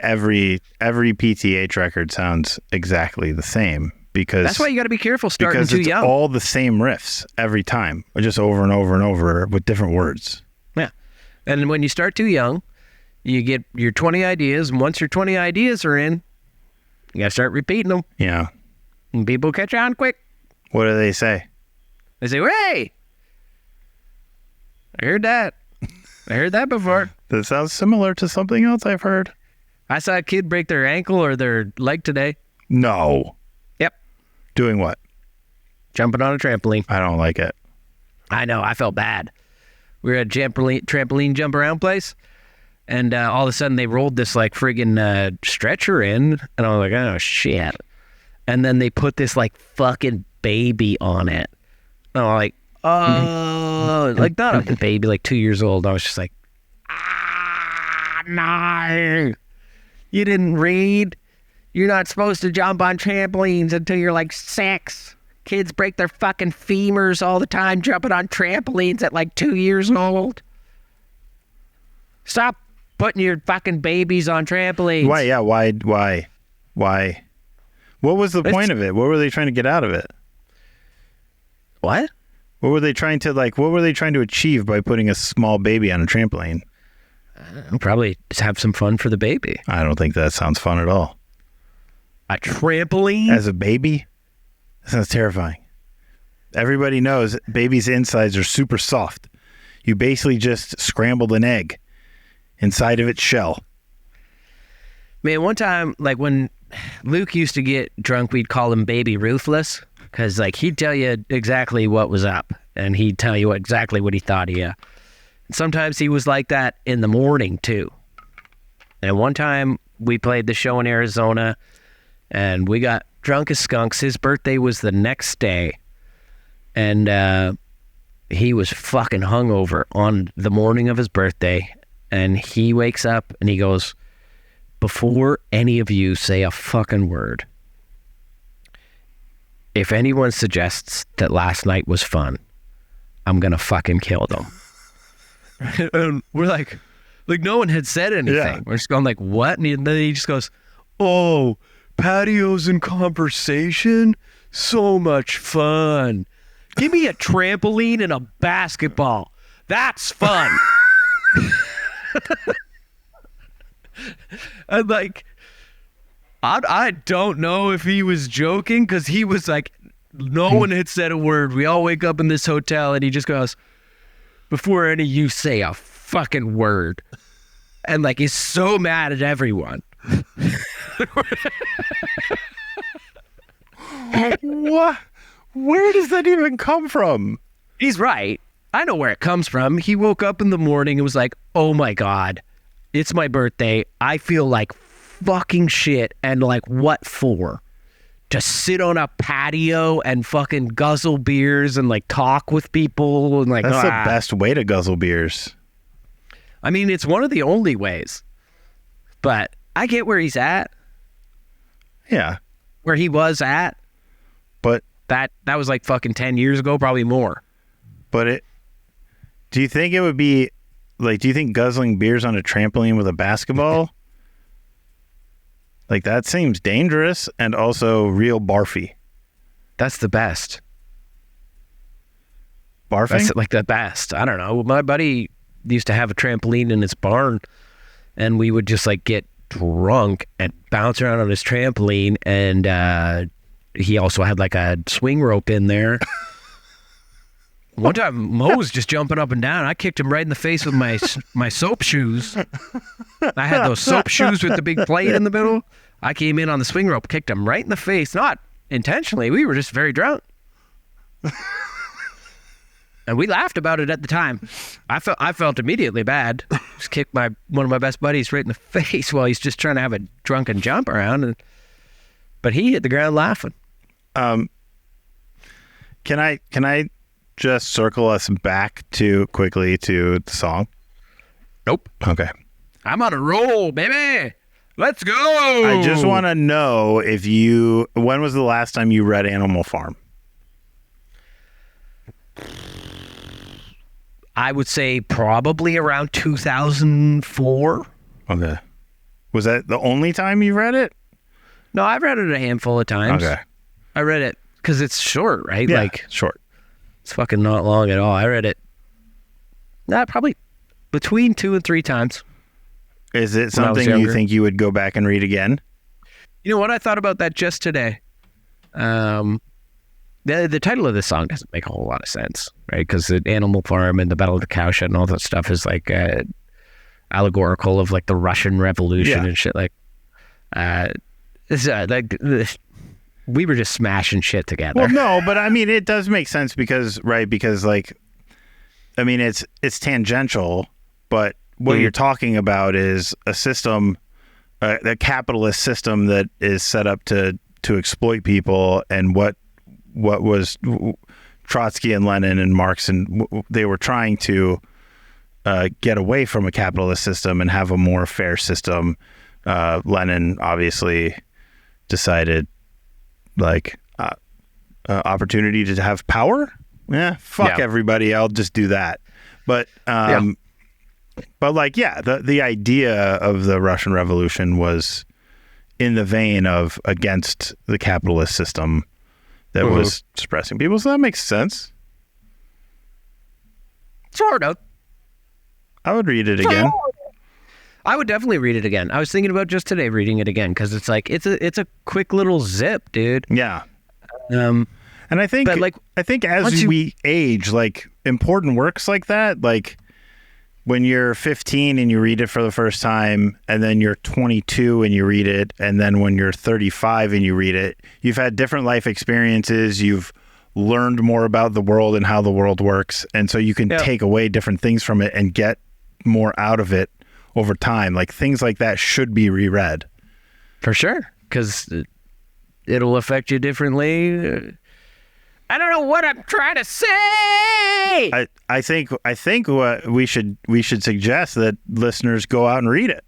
every PTH record sounds exactly the same. Because that's why you got to be careful starting too it's young. All the same riffs every time, just over and over and over with different words. Yeah, and when you start too young, you get your 20 ideas, and once your 20 ideas are in, you got to start repeating them. Yeah, and people catch on quick. What do they say? They say, "Hey, I heard that. I heard that before." That sounds similar to something else I've heard. I saw a kid break their ankle or their leg today. No. Yep. Doing what? Jumping on a trampoline. I don't like it. I know. I felt bad. We were at a trampoline jump around place, and all of a sudden they rolled this like friggin' stretcher in, and I was like, oh shit. And then they put this like fucking baby on it. And I'm like, oh, like not a baby, like 2 years old. I was just like, no. You didn't read. You're not supposed to jump on trampolines until you're like 6. Kids break their fucking femurs all the time jumping on trampolines at like 2 years old. Stop putting your fucking babies on trampolines. Why? Yeah. Why? What was the point of it? What were they trying to get out of it? What? What were they trying to achieve by putting a small baby on a trampoline? Probably just have some fun for the baby. I don't think that sounds fun at all. A trampoline? As a baby? That sounds terrifying. Everybody knows babies' insides are super soft. You basically just scrambled an egg inside of its shell. Man, one time, like when Luke used to get drunk, we'd call him Baby Ruthless, because like he'd tell you exactly what was up, and he'd tell you exactly what he thought of you. And sometimes he was like that in the morning too. And one time we played the show in Arizona, and we got drunk as skunks. His birthday was the next day, and he was fucking hungover on the morning of his birthday. And he wakes up and he goes, before any of you say a fucking word, if anyone suggests that last night was fun, I'm gonna fucking kill them. And we're like no one had said anything. Yeah. We're just going like, what? And then he just goes, oh, patios and conversation? So much fun. Give me a trampoline and a basketball. That's fun. And like, I don't know if he was joking, because he was like, no one had said a word. We all wake up in this hotel and he just goes, before any of you say a fucking word. And like, he's so mad at everyone. What? Where does that even come from? He's right. I know where it comes from. He woke up in the morning and was like, oh my God, it's my birthday. I feel like fucking shit. And like, what for? to sit on a patio and fucking guzzle beers and like talk with people and like That's the best way to guzzle beers. I mean, it's one of the only ways. But I get where he's at. Yeah. Where he was at. But that was like fucking 10 years ago, probably more. But do you think it would be like, do you think guzzling beers on a trampoline with a basketball? Like, that seems dangerous and also real barfy. That's the best. Barfing? That's like the best. I don't know. My buddy used to have a trampoline in his barn, and we would just like get drunk and bounce around on his trampoline, and he also had like a swing rope in there. One time, Mo was just jumping up and down. I kicked him right in the face with my soap shoes. I had those soap shoes with the big plate in the middle. I came in on the swing rope, kicked him right in the face. Not intentionally. We were just very drunk. And we laughed about it at the time. I felt immediately bad. Just kicked one of my best buddies right in the face while he's just trying to have a drunken jump around. But he hit the ground laughing. Can I just circle us back quickly to the song? Nope. Okay. I'm on a roll, baby. Let's go. I just want to know when was the last time you read Animal Farm? I would say probably around 2004. Okay. Was that the only time you read it? No, I've read it a handful of times. Okay. I read it because it's short, right? Yeah, like short. It's fucking not long at all. I read it probably between 2 and 3 times. Is it something you think you would go back and read again? You know what? I thought about that just today. The title of this song doesn't make a whole lot of sense, right? Because the Animal Farm and the Battle of the Cowshed and all that stuff is like allegorical of like the Russian Revolution and shit. Like, we were just smashing shit together. Well, no, but I mean, it does make sense because like, I mean, it's tangential, but what you're talking about is a system, the capitalist system that is set up to exploit people, and what was Trotsky and Lenin and Marx, and they were trying to get away from a capitalist system and have a more fair system. Lenin obviously decided like opportunity to have power. Fuck everybody. I'll just do that. But but like, the idea of the Russian Revolution was in the vein of against the capitalist system that was suppressing people. So that makes sense. Sort of. I would read it again. I would definitely read it again. I was thinking about just today reading it again because it's like it's a quick little zip, dude. Yeah. And I think as we age, like important works like that, like when you're 15 and you read it for the first time, and then you're 22 and you read it, and then when you're 35 and you read it, you've had different life experiences. You've learned more about the world and how the world works, and so you can take away different things from it and get more out of it over time. Like things like that should be reread. For sure, because it'll affect you differently. I don't know what I'm trying to say. I think what we should suggest that listeners go out and read it.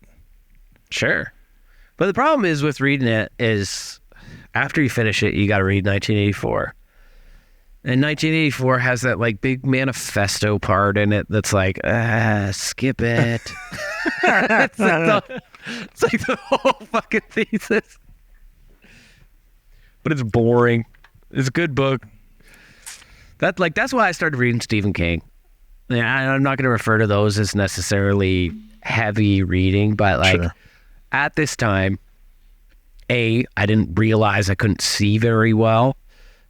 Sure. But the problem is with reading it is after you finish it, you got to read 1984. And 1984 has that like big manifesto part in it that's like, skip it. It's like the whole fucking thesis. But it's boring. It's a good book. That's why I started reading Stephen King. Yeah, I'm not going to refer to those as necessarily heavy reading, but like at this time, I didn't realize I couldn't see very well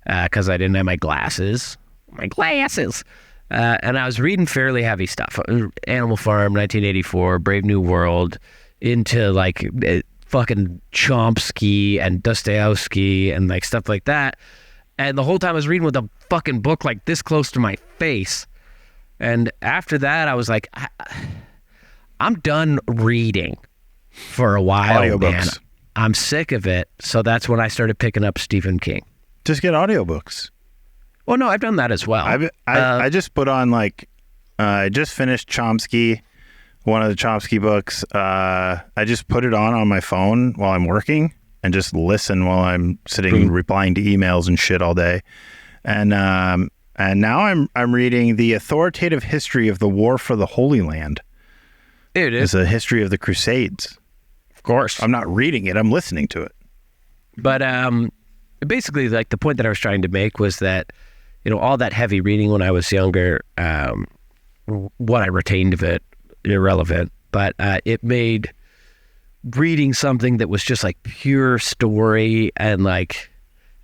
because I didn't have my glasses. And I was reading fairly heavy stuff. Animal Farm, 1984, Brave New World, into like fucking Chomsky and Dostoevsky and like stuff like that. And the whole time I was reading with a fucking book like this close to my face. And after that, I was like, I'm done reading for a while, man. I'm sick of it. So that's when I started picking up Stephen King. Just get audiobooks. Well, no, I've done that as well. I just put on I just finished Chomsky, one of the Chomsky books. I just put it on my phone while I'm working and just listen while I'm sitting replying to emails and shit all day. And now I'm reading The Authoritative History of the War for the Holy Land. It is. It's a history of the Crusades. Of course. I'm not reading it. I'm listening to it. But basically, like, the point that I was trying to make was that, all that heavy reading when I was younger, what I retained of it, irrelevant. But it made reading something that was just like pure story, and like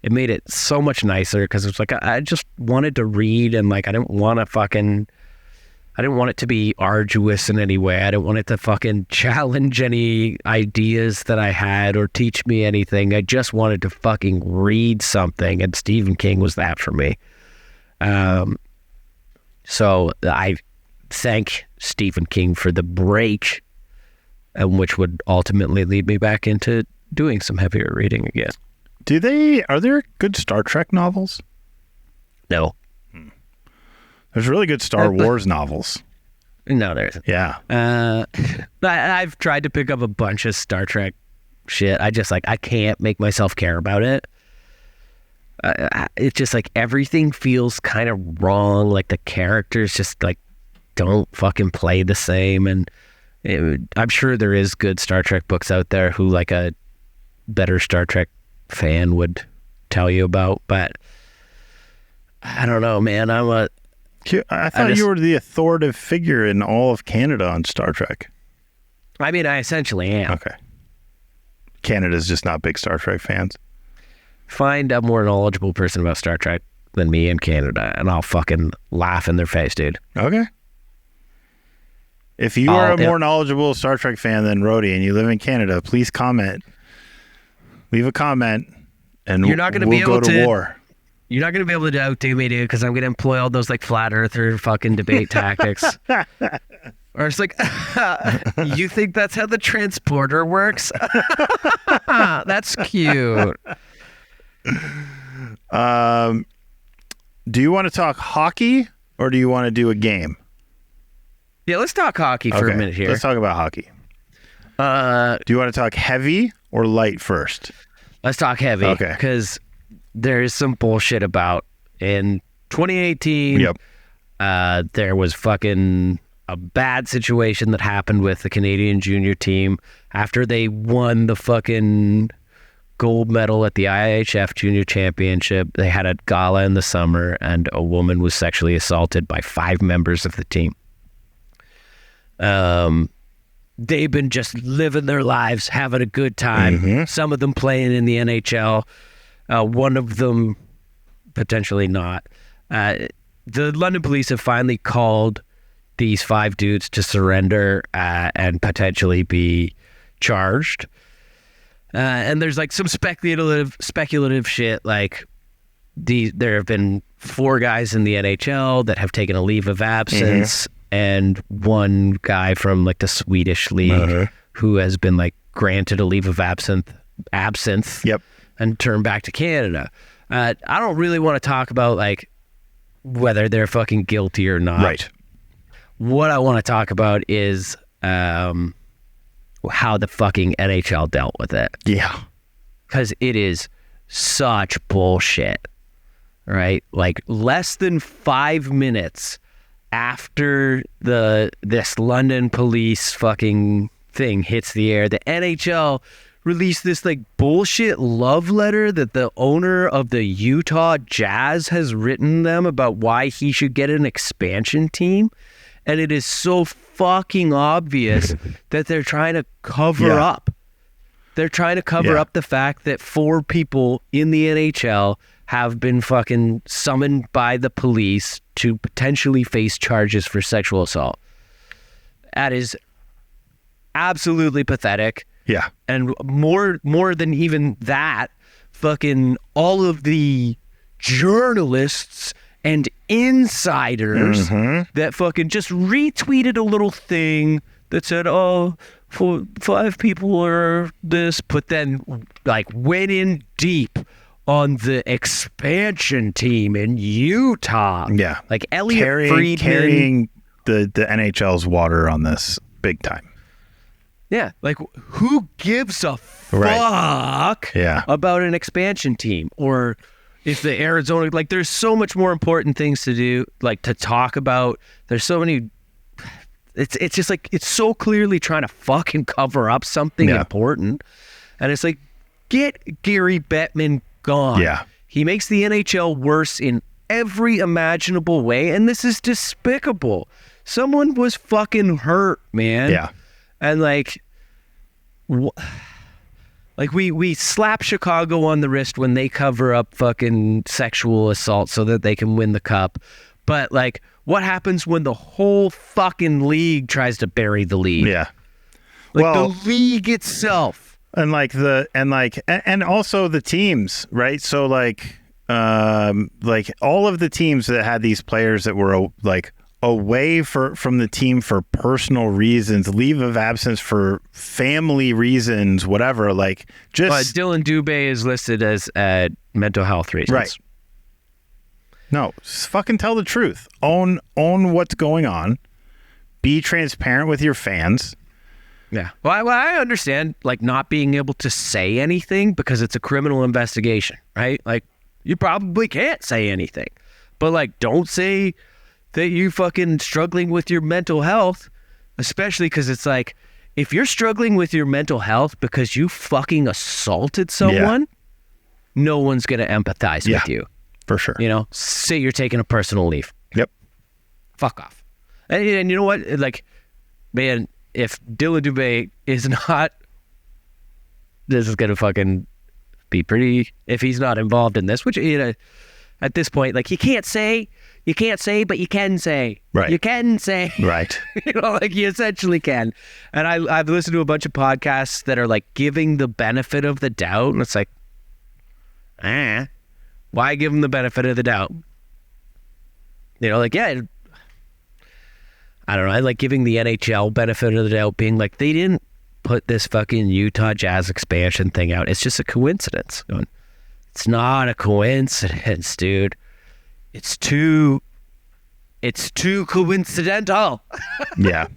it made it so much nicer because it was like I just wanted to read, and like I didn't want it to be arduous in any way. I didn't want it to fucking challenge any ideas that I had or teach me anything. I just wanted to fucking read something, and Stephen King was that for me. So I thank Stephen King for the break, which would ultimately lead me back into doing some heavier reading again. Are there good Star Trek novels? No. There's really good Star Wars novels. No, there isn't. Yeah. I've tried to pick up a bunch of Star Trek shit. I can't make myself care about it. It's just like everything feels kind of wrong. Like the characters just like don't fucking play the same. And I'm sure there is good Star Trek books out there who like a better Star Trek fan would tell you about. But I don't know, man. I thought you were the authoritative figure in all of Canada on Star Trek. I mean, I essentially am. Okay. Canada's just not big Star Trek fans. Find a more knowledgeable person about Star Trek than me in Canada, and I'll fucking laugh in their face, dude. Okay. If you are a more knowledgeable Star Trek fan than Rody and you live in Canada, please comment. Leave a comment, and we'll go to war. You're not going to be able to outdo me, dude, because I'm going to employ all those like flat earther fucking debate tactics. Or it's like, you think that's how the transporter works? That's cute. Do you want to talk hockey or do you want to do a game? Yeah, let's talk hockey for a minute here. Let's talk about hockey. Do you want to talk heavy or light first? Let's talk heavy. Okay. Because there is some bullshit about in 2018. Yep. There was fucking a bad situation that happened with the Canadian junior team after they won the fucking gold medal at the IHF Junior Championship. They had a gala in the summer, and a woman was sexually assaulted by 5 members of the team. They've been just living their lives, having a good time. Mm-hmm. Some of them playing in the NHL. One of them potentially not. The London police have finally called these 5 dudes to surrender and potentially be charged. And there's like some speculative shit, like there have been 4 guys in the NHL that have taken a leave of absence, and 1 guy from like the Swedish league who has been like granted a leave of absence. Yep. And turned back to Canada. I don't really want to talk about like whether they're fucking guilty or not. Right. What I want to talk about is how the fucking NHL dealt with it. Yeah. Because it is such bullshit, right? Like less than 5 minutes after this London police fucking thing hits the air, the NHL released this like bullshit love letter that the owner of the Utah Jazz has written them about why he should get an expansion team. And it is so fucking obvious that they're trying to cover up. They're trying to cover up the fact that 4 people in the NHL have been fucking summoned by the police to potentially face charges for sexual assault. That is absolutely pathetic. Yeah. And more than even that, fucking all of the journalists and insiders that fucking just retweeted a little thing that said, oh, five people are this, but then like went in deep on the expansion team in Utah. Yeah. Like Elliot Friedman. Carrying the NHL's water on this big time. Yeah. Like who gives a Right. fuck Yeah. about an expansion team? Or if the Arizona, like there's so much more important things to do, like to talk about. There's so many, it's just like, it's so clearly trying to fucking cover up something important. And it's like, get Gary Bettman gone. Yeah. He makes the NHL worse in every imaginable way, and this is despicable. Someone was fucking hurt, man. Yeah. And like we slap Chicago on the wrist when they cover up fucking sexual assault so that they can win the cup. But like, what happens when the whole fucking league tries to bury the league? Yeah. Like the league itself. And and also the teams, right? So like all of the teams that had these players that were like away from the team for personal reasons, leave of absence for family reasons, whatever. Like just Dylan Dubé is listed as mental health reasons. Right. No, just fucking tell the truth. Own what's going on. Be transparent with your fans. Yeah. Well, I understand like not being able to say anything because it's a criminal investigation, right? Like you probably can't say anything, but like don't say that you fucking struggling with your mental health, especially because it's like if you're struggling with your mental health because you fucking assaulted someone, no one's going to empathize with you. For sure. You know, say you're taking a personal leave. Yep. Fuck off. And you know what? Like, man, if Dylan Dubé is not, this is gonna fucking be pretty. If he's not involved in this, which at this point, like you can't say, but you can say. Right. You can say. Right. You know, like you essentially can. And I've listened to a bunch of podcasts that are like giving the benefit of the doubt, and it's like, why give him the benefit of the doubt? You know, like I don't know. I like giving the NHL benefit of the doubt, being like, they didn't put this fucking Utah Jazz expansion thing out. It's just a coincidence. It's not a coincidence, dude. It's too coincidental. Yeah.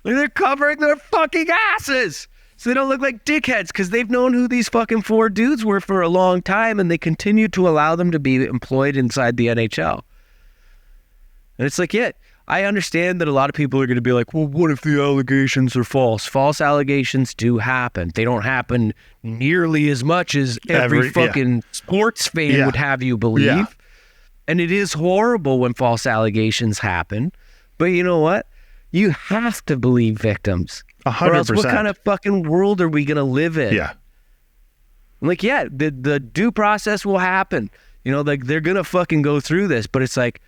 Like they're covering their fucking asses so they don't look like dickheads because they've known who these fucking four dudes were for a long time and they continue to allow them to be employed inside the NHL. And it's like, I understand that a lot of people are going to be like, well, what if the allegations are false? False allegations do happen. They don't happen nearly as much as every fucking sports fan would have you believe. Yeah. And it is horrible when false allegations happen. But you know what? You have to believe victims. 100%. Or else what kind of fucking world are we going to live in? Yeah. Like, the due process will happen. You know, like they're going to fucking go through this. But it's like,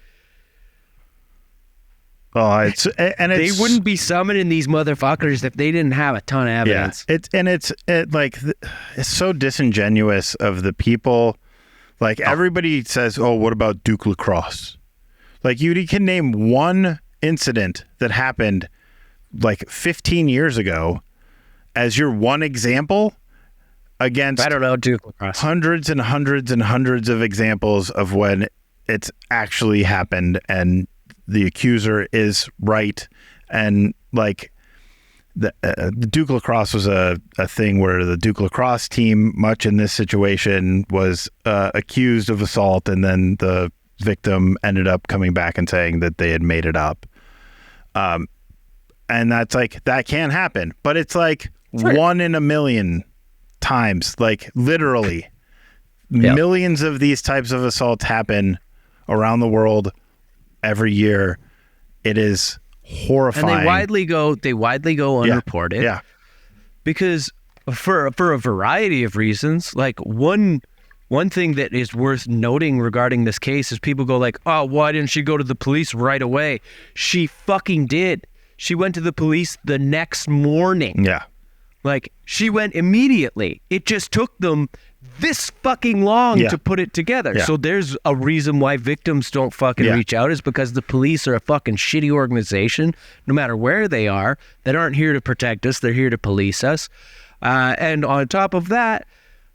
they wouldn't be summoning these motherfuckers if they didn't have a ton of evidence. Yeah, it's so disingenuous of the people. Like everybody says, oh, what about Duke Lacrosse? Like you can name one incident that happened like 15 years ago as your one example against, I don't know, Duke Lacrosse. Hundreds and hundreds and hundreds of examples of when it's actually happened and the accuser is right. And like the Duke Lacrosse was a thing where the Duke Lacrosse team, much in this situation, was accused of assault, and then the victim ended up coming back and saying that they had made it up. And that's like, that can happen, but it's like 1 in a million times, like literally millions of these types of assaults happen around the world every year. It is horrifying. And they widely go unreported. Yeah. Because for a variety of reasons, like one thing that is worth noting regarding this case is people go like, oh, why didn't she go to the police right away? She fucking did. She went to the police the next morning. Yeah. Like, she went immediately. It just took them this fucking long to put it together. Yeah. So there's a reason why victims don't fucking reach out, is because the police are a fucking shitty organization, no matter where they are, that aren't here to protect us. They're here to police us. And on top of that,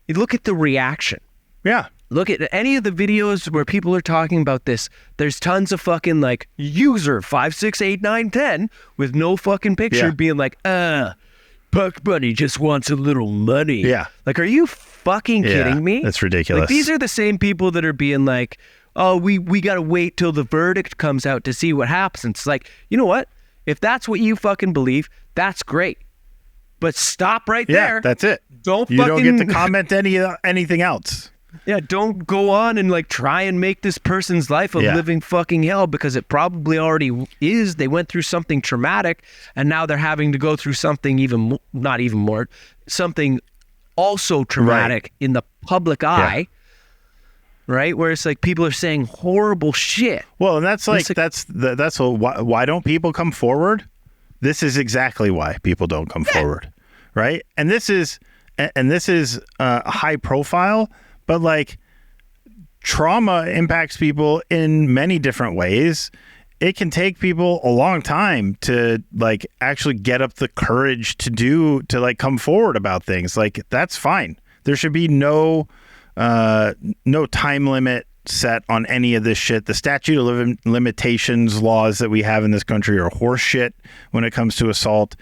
you look at the reaction. Yeah. Look at any of the videos where people are talking about this. There's tons of fucking like user 5688910 with no fucking picture being like, Puck Bunny just wants a little money. Yeah. Like, are you fucking kidding me? That's ridiculous. Like, these are the same people that are being like, oh, we got to wait till the verdict comes out to see what happens. It's like, you know what? If that's what you fucking believe, that's great. But stop right there. Yeah, that's it. Don't get to comment anything else. Yeah, don't go on and like try and make this person's life a living fucking hell, because it probably already is. They went through something traumatic, and now they're having to go through something something also traumatic in the public eye. Right? Where it's like people are saying horrible shit. Well, and that's like, why don't people come forward? This is exactly why people don't come forward. Right? And this is high profile. But like, trauma impacts people in many different ways. It can take people a long time to like actually get up the courage to like come forward about things. Like, that's fine. There should be no time limit set on any of this shit. The statute of limitations laws that we have in this country are horse shit when it comes to assault.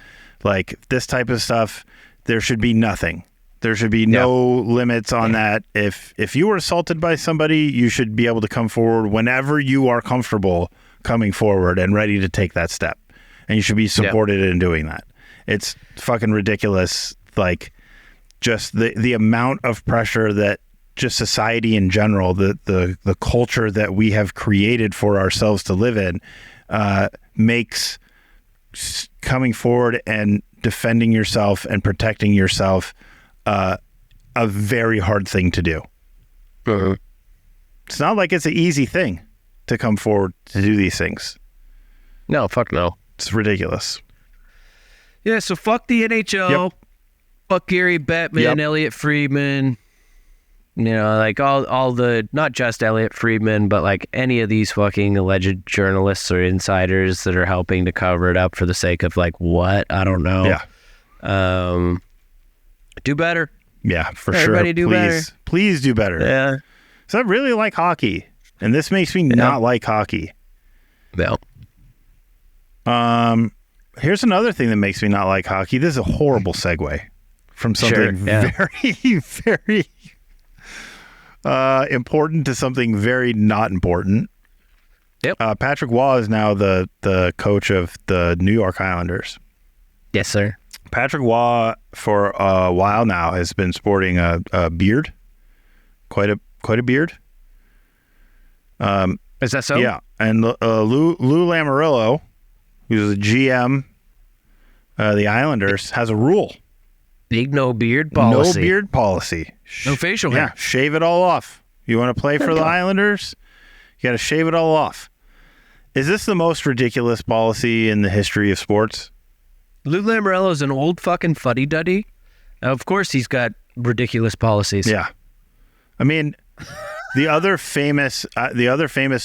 Like, this type of stuff, there should be nothing. There should be no limits on that. If you were assaulted by somebody, you should be able to come forward whenever you are comfortable coming forward and ready to take that step. And you should be supported in doing that. It's fucking ridiculous. Like, just the amount of pressure that just society in general, the culture that we have created for ourselves to live in, makes coming forward and defending yourself and protecting yourself a very hard thing to do. It's not like it's an easy thing to come forward to do these things. No, fuck no. It's ridiculous. Yeah, so fuck the NHL. Fuck Gary Bettman, Elliot Friedman. You know, like all the, not just Elliot Friedman, but like any of these fucking alleged journalists or insiders that are helping to cover it up for the sake of like what? I don't know. Yeah. Do better. Yeah, for Everybody sure. do better. Please do better. Yeah. So I really like hockey, and this makes me not like hockey. No. Here's another thing that makes me not like hockey. This is a horrible segue from something very, very important to something very not important. Yep. Patrick Waugh is now the coach of the New York Islanders. Yes, sir. Patrick Waugh, for a while now, has been sporting a beard, quite a beard. Is that so? Yeah, and Lou Lamoriello, who's the GM, the Islanders, has a rule: big no beard policy. No beard policy. No facial hair. Yeah, shave it all off. You want to play for the Islanders? You got to shave it all off. Is this the most ridiculous policy in the history of sports? Lou Lamoriello is an old fucking fuddy-duddy. Of course he's got ridiculous policies. Yeah. I mean, the other famous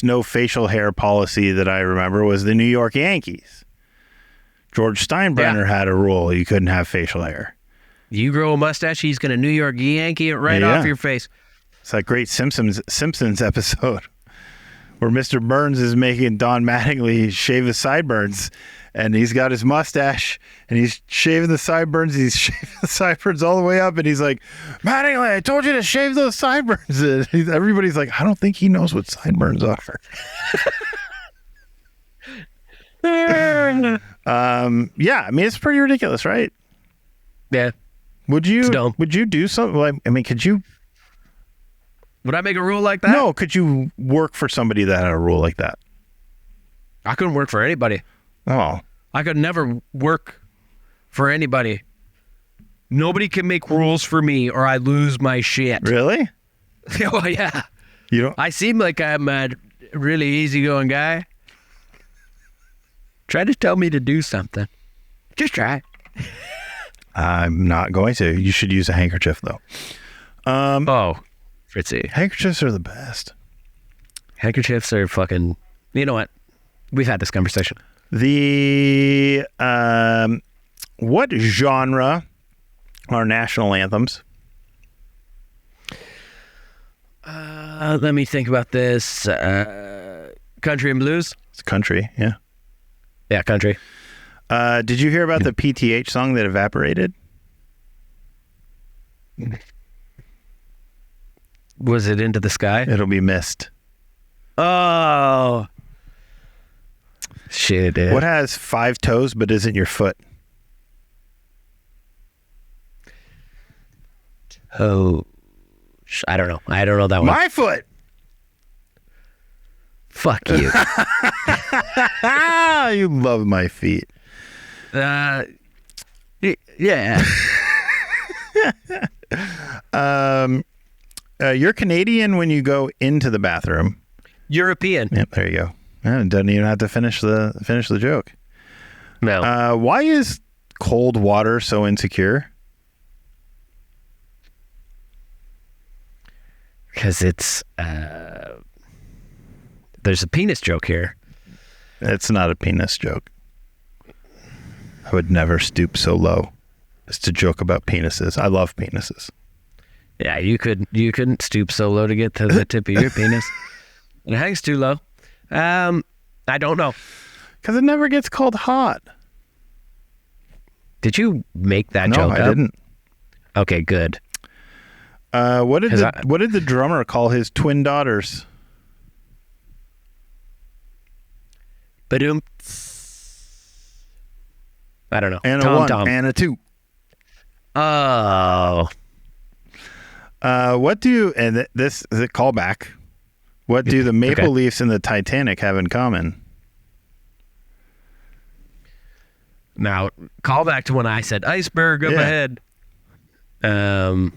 no facial hair policy that I remember was the New York Yankees. George Steinbrenner had a rule you couldn't have facial hair. You grow a mustache, he's going to New York Yankee it right off your face. It's that great Simpsons episode where Mr. Burns is making Don Mattingly shave his sideburns. And he's got his mustache, and he's shaving the sideburns. He's shaving the sideburns all the way up, and he's like, Mattingly, I told you to shave those sideburns. And everybody's like, I don't think he knows what sideburns are. Yeah, I mean, it's pretty ridiculous, right? Yeah. Would you do something like, I mean, could you? Would I make a rule like that? No, could you work for somebody that had a rule like that? I couldn't work for anybody. Oh. I could never work for anybody. Nobody can make rules for me or I lose my shit. Really? Oh, yeah. You don't? I seem like I'm a really easygoing guy. Try to tell me to do something. Just try. I'm not going to. You should use a handkerchief, though. Oh, Fritzy. Handkerchiefs are the best. Handkerchiefs are fucking... You know what? We've had this conversation. What genre are national anthems? Let me think about this. Country and blues? It's country, yeah. Yeah, country. Did you hear about the PTH song that evaporated? Was it Into the Sky? It'll be missed. Oh. Shit, dude. What has 5 toes but isn't your foot? Oh. I don't know. I don't know that one. My foot! Fuck you. You love my feet. Yeah. You're Canadian when you go into the bathroom. European. Yep, there you go. It doesn't even have to finish the joke. No. Why is cold water so insecure? Because it's... there's a penis joke here. It's not a penis joke. I would never stoop so low as to joke about penises. I love penises. Yeah, you couldn't stoop so low to get to the tip of your penis. It hangs too low. I don't know. Because it never gets called hot. Did you make that No, joke I up? didn't. Okay, good. What did the drummer call his twin daughters? Ba-doom. I don't know. Anna Tom, 1, Tom. Anna 2. Oh. This is a callback. What do the Maple Leafs and the Titanic have in common? Now, call back to when I said iceberg up Yeah. ahead. I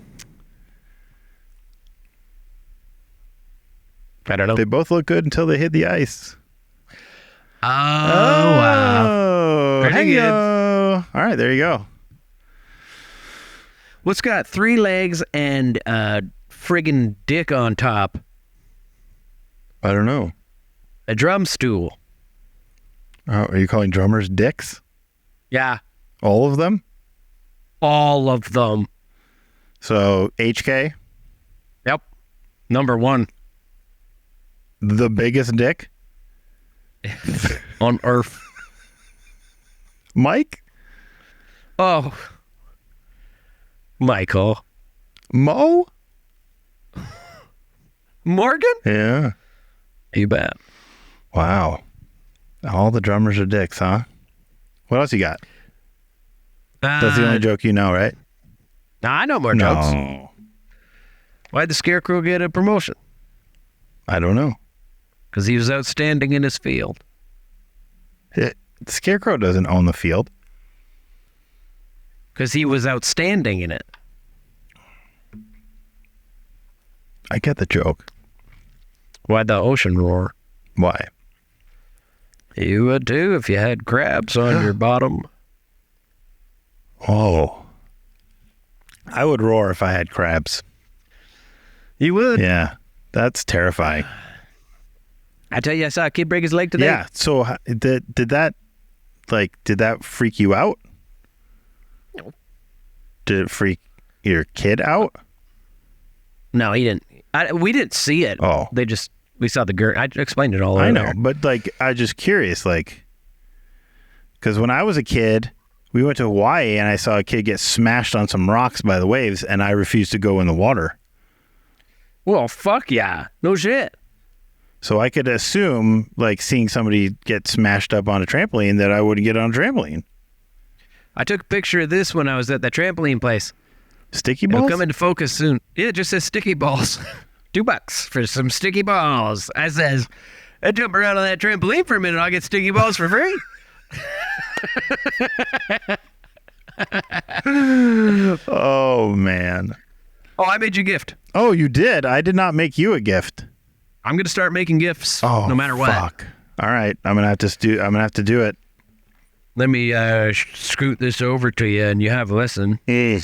don't know. They both look good until they hit the ice. Oh, wow. Pretty good. All right, there you go. What's got 3 legs and a friggin' dick on top? I don't know. A drum stool. Oh, are you calling drummers dicks? Yeah. All of them? All of them. So HK, Yep. Number 1 the biggest dick. on Earth. Mike? Oh. Michael. Mo? Morgan? Yeah. You bet. Wow. All the drummers are dicks, huh? What else you got? That's the only joke you know, right? Nah, I know more jokes. No. Why'd the Scarecrow get a promotion? I don't know. Because he was outstanding in his field. The Scarecrow doesn't own the field. Because he was outstanding in it. I get the joke. Why'd the ocean roar? Why? You would too if you had crabs on your bottom. Oh. I would roar if I had crabs. You would. Yeah. That's terrifying. I tell you, I saw a kid break his leg today. Yeah. So did that freak you out? No. Did it freak your kid out? No, he didn't. We didn't see it. Oh. We saw the girl. I explained it all over I know, there. but I'm just curious, because when I was a kid, we went to Hawaii and I saw a kid get smashed on some rocks by the waves, and I refused to go in the water. Well, fuck yeah. No shit. So I could assume, seeing somebody get smashed up on a trampoline, that I wouldn't get on a trampoline. I took a picture of this when I was at the trampoline place. Sticky It'll balls? come into focus soon. Yeah, it just says sticky balls. $2 for some sticky balls. I says, I jump around on that trampoline for a minute, I'll get sticky balls for free. Oh, man. Oh, I made you a gift. Oh, you did? I did not make you a gift. I'm going to start making gifts Oh, no matter what. Fuck. All right. I'm going to have to do it. Let me scoot this over to you, and you have a listen. I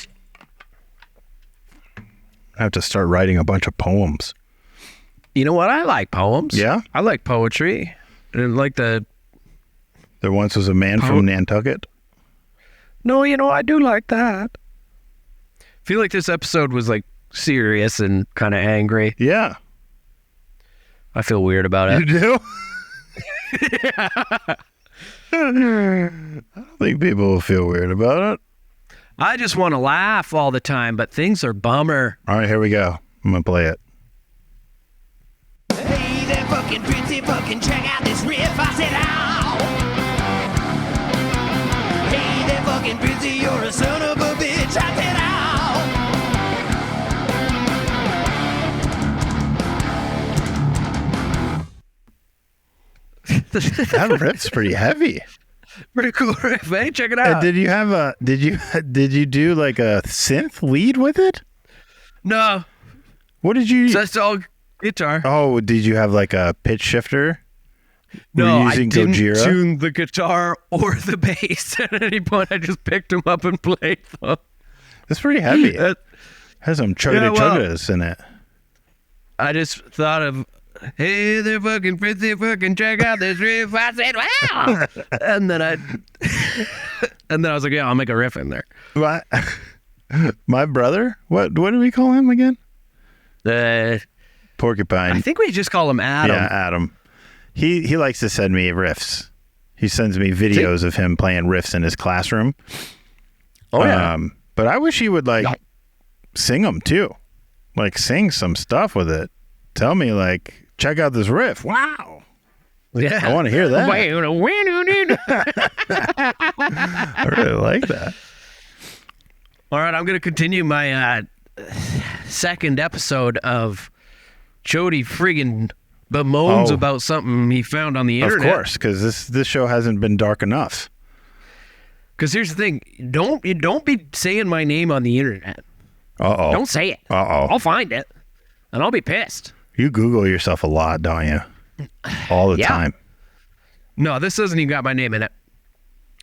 have to start writing a bunch of poems. You know what? I like poems. Yeah? I like poetry. And like the... There once was a man from Nantucket. No, you know, I do like that. I feel like this episode was like serious and kind of angry. Yeah. I feel weird about it. You do? I don't think people will feel weird about it. I just want to laugh all the time, but things are bummer. All right, here we go. I'm going to play it. Hey there, fucking pretty, fucking check out this riff. I said, ow. Hey there, fucking pretty, you're a son of a bitch. I said, ow. That riff's pretty heavy. Pretty cool riff, eh? Check it out. Did you have did you do like a synth lead with it? No, What did you so that's all guitar. Oh, did you have like a pitch shifter? Were No, you I using didn't Gojira? tune the guitar or the bass at any point. I just picked them up and played them. It's pretty heavy. Uh, Has some Yeah, well- chugga-chuggas in it. I just thought of, hey there, fucking pretty, fucking check out this riff. I said, wow. and then I was like, yeah, I'll make a riff in there. My brother? What do we call him again? Porcupine. I think we just call him Adam. Yeah, Adam. He likes to send me riffs. He sends me videos of him playing riffs in his classroom. Oh, yeah. But I wish he would like sing them too. Like sing some stuff with it. Tell me like, check out this riff. Wow. Yeah. I want to hear that. I I really like that. All right, I'm going to continue my second episode of Jody friggin' bemoans Oh. about something he found on the Of internet. course, because this show hasn't been dark enough. Because here's the thing: don't be saying my name on the internet. Uh-oh. Don't say it. Uh-oh. I'll find it, and I'll be pissed. You Google yourself a lot, don't you? All the Yeah. time. No, this doesn't even got my name in it.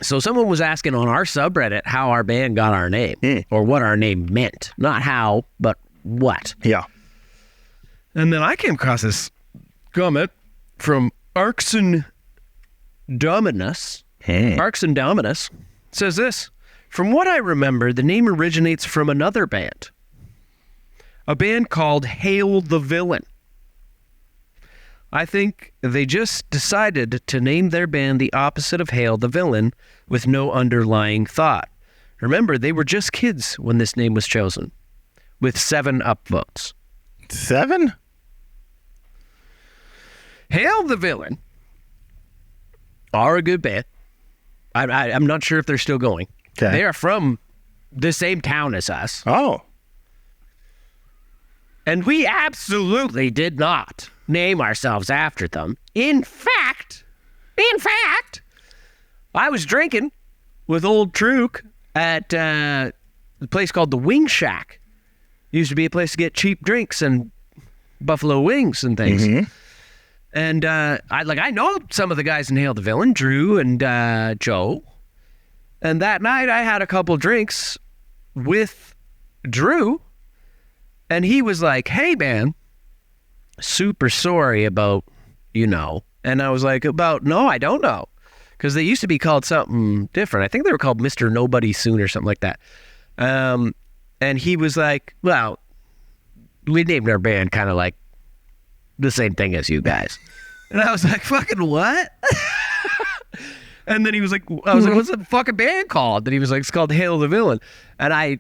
So someone was asking on our subreddit how our band got our name, or what our name meant. Not how, but what. Yeah. And then I came across this comment from Arxon Dominus. Arxon Dominus says this: from what I remember, the name originates from another band. A band called Hail the Villain. I think they just decided to name their band the opposite of Hail the Villain with no underlying thought. Remember, they were just kids when this name was chosen, with 7 upvotes. 7? Hail the Villain are a good band. I'm not sure if they're still going. Okay. They are from the same town as us. Oh. And we absolutely did not name ourselves after them. In fact, I was drinking with old Truk at a place called the Wing Shack. Used to be a place to get cheap drinks and buffalo wings and things. Mm-hmm. And I know some of the guys in Hail the Villain, Drew and Joe. And that night I had a couple drinks with Drew. And he was like, hey, man, super sorry about, And I was like, no, I don't know. Because they used to be called something different. I think they were called Mr. Nobody Soon or something like that. And he was like, well, we named our band kind of like the same thing as you guys. And I was like, fucking what? And then he was like, I was like, what's the fucking band called? And he was like, it's called Hail the Villain. And I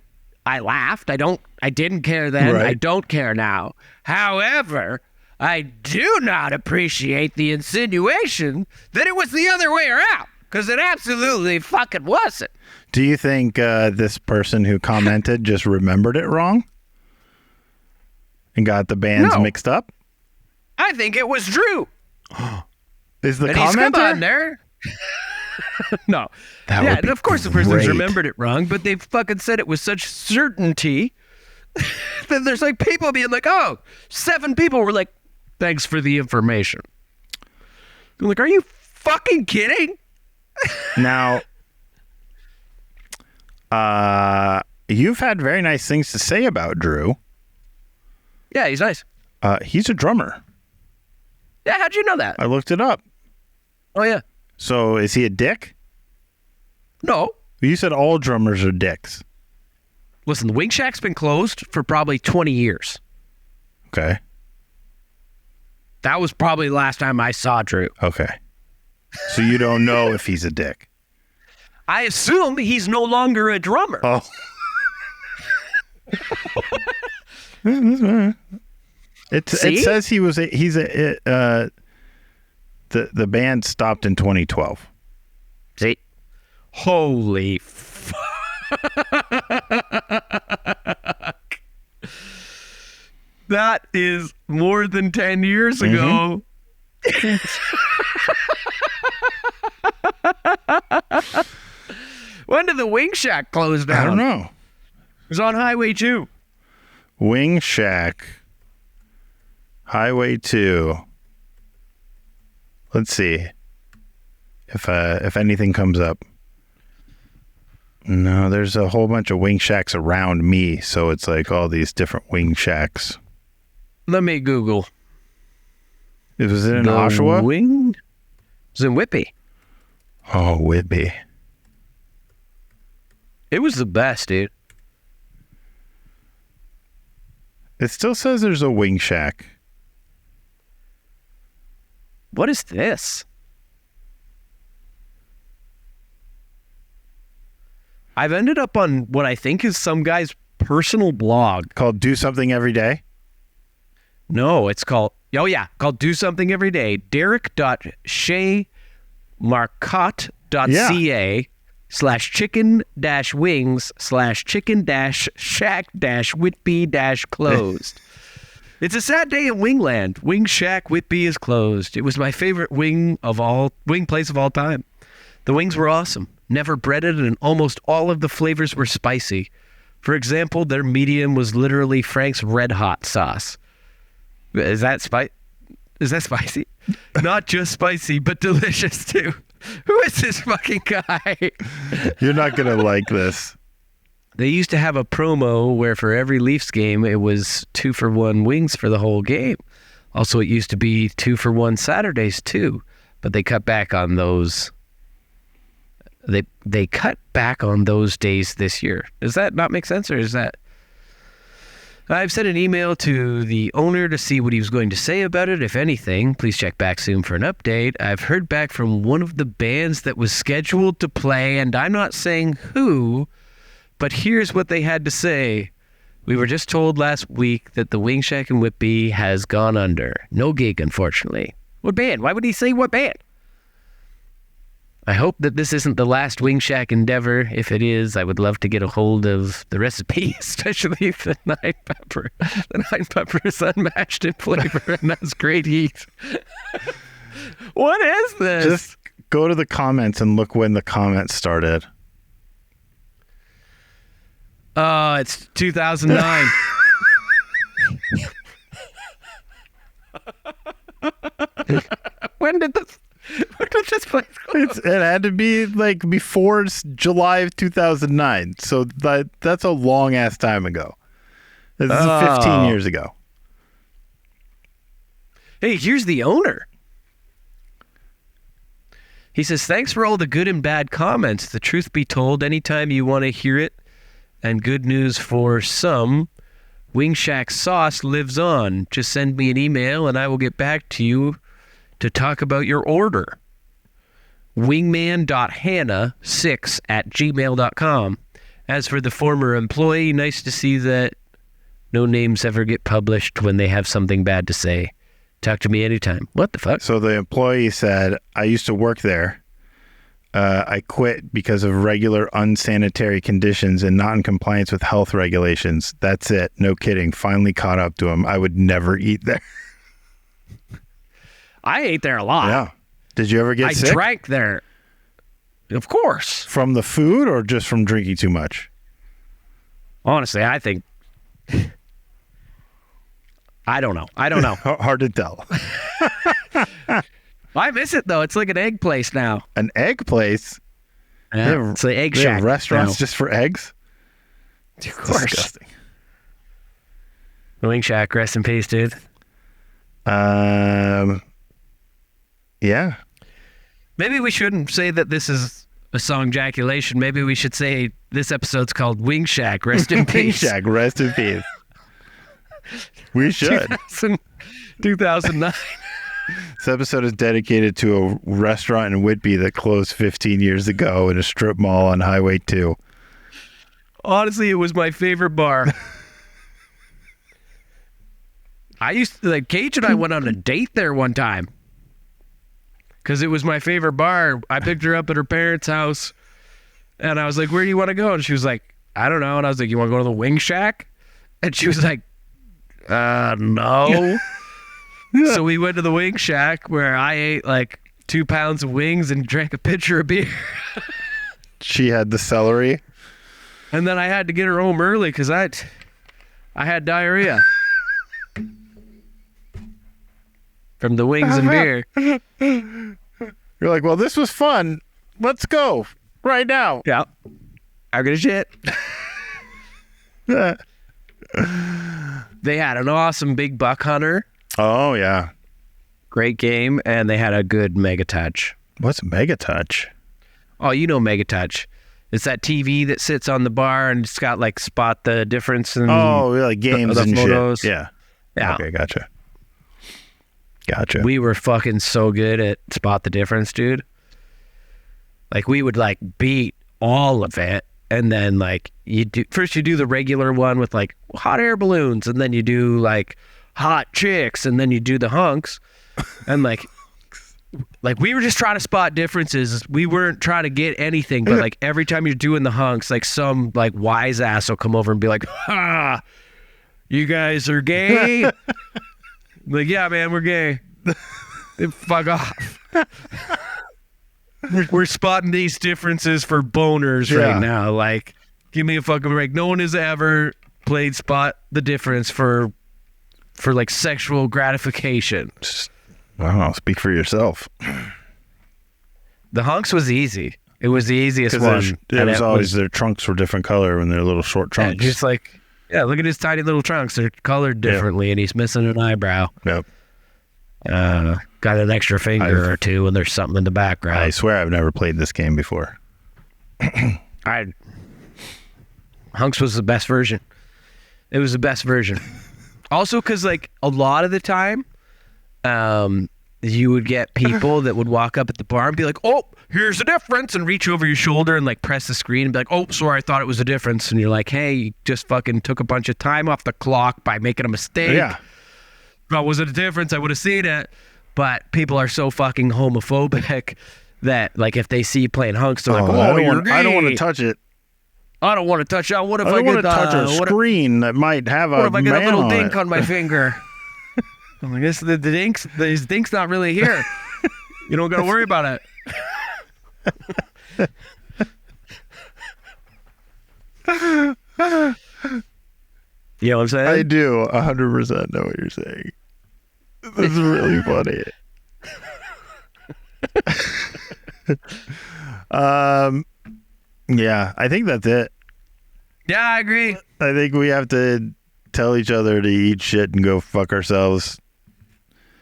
laughed. I didn't care then. Right. I don't care now. However, I do not appreciate the insinuation that it was the other way around, because it absolutely fucking wasn't. Do you think this person who commented just remembered it wrong and got the bands No. mixed up? I think it was Drew. Is the And he's come on commenter? there. No. That Yeah, would be and of course the person's great. remembered it wrong, but they fucking said it with such certainty that there's like people being like, 7 people were like, thanks for the information. I'm like, are you fucking kidding? Now, You've had very nice things to say about Drew. Yeah, he's nice. He's a drummer. Yeah, how'd you know that? I looked it up. Oh, yeah. So is he a dick? No. You said all drummers are dicks. Listen, the Wing Shack's been closed for probably 20 years. Okay. That was probably the last time I saw Drew. Okay. So you don't know if he's a dick. I assume he's no longer a drummer. Oh. It says the band stopped in 2012. See? Holy fuck. That is more than 10 years ago. When did the Wing Shack close down? I don't know. It was on Highway 2. Wing Shack, Highway 2. Let's see if anything comes up. No, there's a whole bunch of Wing Shacks around me, so it's like all these different Wing Shacks. Let me Google. Was it in Oshawa? Wing? It was in Whitby. Oh, Whitby. It was the best, dude. It still says there's a Wing Shack. What is this? I've ended up on what I think is some guy's personal blog. Called Do Something Every Day? No, it's called Do Something Every Day. Derek.shaymarcotte.ca /chicken-wings/chicken-shack-whitby-closed. It's a sad day in Wingland. Wing Shack Whitby is closed. It was my favorite wing place of all time. The wings were awesome, never breaded, and almost all of the flavors were spicy. For example, their medium was literally Frank's Red Hot sauce. Is that spicy? Not just spicy, but delicious too. Who is this fucking guy? You're not going to like this. They used to have a promo where for every Leafs game, it was 2-for-1 wings for the whole game. Also, it used to be 2-for-1 Saturdays too, but they cut back on those. They cut back on those days this year. Does that not make sense, or is that? I've sent an email to the owner to see what he was going to say about it, if anything. Please check back soon for an update. I've heard back from one of the bands that was scheduled to play, and I'm not saying who, but here's what they had to say. We were just told last week that the Wing Shack in Whitby has gone under. No gig, unfortunately. What band? Why would he say what band? I hope that this isn't the last Wing Shack endeavor. If it is, I would love to get a hold of the recipe, especially the nine pepper. The nine pepper is unmatched in flavor and has great heat. What is this? Just go to the comments and look when the comments started. It's 2009. When did this place close? It had to be like before July of 2009. So that's a long ass time ago. This is 15 years ago. Hey, here's the owner. He says, thanks for all the good and bad comments. The truth be told, anytime you want to hear it, and good news for some, Wing Shack sauce lives on. Just send me an email and I will get back to you to talk about your order. wingman.hannah6@gmail.com. As for the former employee, nice to see that no names ever get published when they have something bad to say. Talk to me anytime. What the fuck? So the employee said, I used to work there. I quit because of regular unsanitary conditions and not in compliance with health regulations. That's it. No kidding. Finally caught up to him. I would never eat there. I ate there a lot. Yeah. Did you ever get sick? I drank there. Of course. From the food or just from drinking too much? Honestly, I think... I don't know. Hard to tell. I miss it, though. It's like an egg place now. An egg place? Yeah, it's the Egg They have Shack. restaurants now. just for eggs? Of course. Disgusting. The Wing Shack, rest in peace, dude. Yeah. Maybe we shouldn't say that this is a song ejaculation. Maybe we should say this episode's called Wing Shack, rest in Wing peace. Shack, rest in peace. We should. 2009. This episode is dedicated to a restaurant in Whitby that closed 15 years ago in a strip mall on Highway 2. Honestly, it was my favorite bar. Cage and I went on a date there one time. Because it was my favorite bar. I picked her up at her parents' house. And I was like, where do you want to go? And she was like, I don't know. And I was like, you want to go to the Wing Shack? And she was like, no. So we went to the Wing Shack where I ate like 2 pounds of wings and drank a pitcher of beer. She had the celery. And then I had to get her home early because I had diarrhea. From the wings and beer. You're like, well, this was fun. Let's go right now. Yeah. I'm gonna shit. They had an awesome big buck hunter. Oh, yeah. Great game. And they had a good Mega Touch. What's Mega Touch? Oh, you know Mega Touch. It's that TV that sits on the bar and it's got like spot the difference in like games the and photos. shit. Yeah. Yeah. Okay, gotcha. We were fucking so good at spot the difference, dude. Like we would like beat all of it. And then like you do the regular one with like hot air balloons. And then you do like hot chicks. And then you do the hunks. And like we were just trying to spot differences. We weren't trying to get anything. But like every time you're doing the hunks, like some like wise ass will come over and be like, ha, you guys are gay? Like, yeah, man, we're gay. Fuck off. We're spotting these differences for boners right now. Like, give me a fucking break. No one has ever played spot the difference for like sexual gratification. I don't know. Speak for yourself. The hunks was easy. It was the easiest one. It was always their trunks were different color when they're little short trunks. Just like, yeah, look at his tiny little trunks. They're colored differently, and he's missing an eyebrow. Yep. Got an extra finger or two, and there's something in the background. I swear I've never played this game before. Hunks was the best version. It was the best version. Also, because like a lot of the time, you would get people that would walk up at the bar and be like, "Oh, here's the difference," and reach over your shoulder and like press the screen and be like, "Oh, sorry, I thought it was a difference." And you're like, "Hey, you just fucking took a bunch of time off the clock by making a mistake. Yeah. If it was a difference, I would have seen it." But people are so fucking homophobic that like if they see you playing hunks, they're like, "Oh, you're gay. I don't want to touch it. I don't want to touch that. What if I I don't want get to touch a screen that might have what a if I get a man little on dink it?" on my finger? I'm like, the dink's not really here. You don't got to worry about it. You know what I'm saying? I do 100% know what you're saying. This is really funny. Yeah, I think that's it. Yeah, I agree. I think we have to tell each other to eat shit and go fuck ourselves.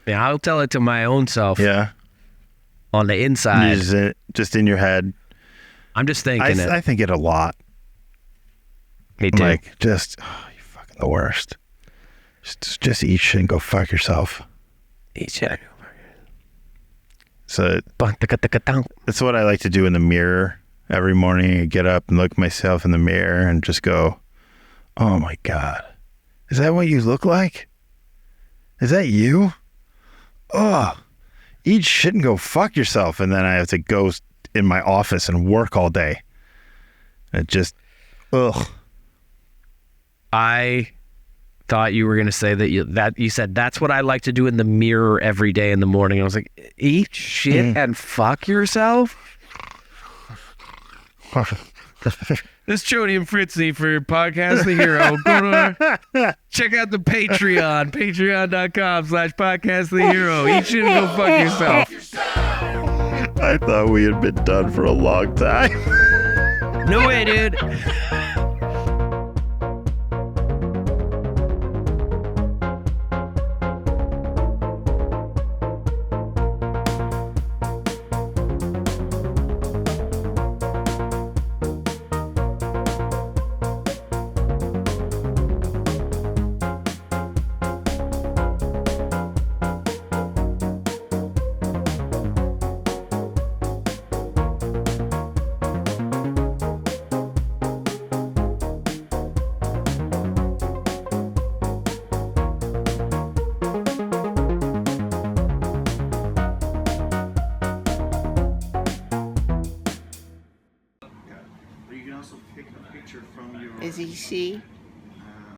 Yeah, I'll tell it to my own self. Yeah. On the inside. Just in your head. I'm just thinking it. I think it a lot. Me too. Like, you're fucking the worst. Just eat shit and go fuck yourself. Eat shit. So that's what I like to do in the mirror every morning. I get up and look myself in the mirror and just go, "Oh my God, is that what you look like? Is that you? Oh, eat shit and go fuck yourself." And then I have to go in my office and work all day. It just, ugh. I thought you were going to say that you said that's what I like to do in the mirror every day in the morning. I was like, eat shit and fuck yourself? This is Jody and Fritzy for Podcast The Hero. Check out the Patreon, patreon.com/Podcast The Hero. Eat shit and go fuck yourself. I thought we had been done for a long time. No way, dude. You can also pick a picture from your Is he she?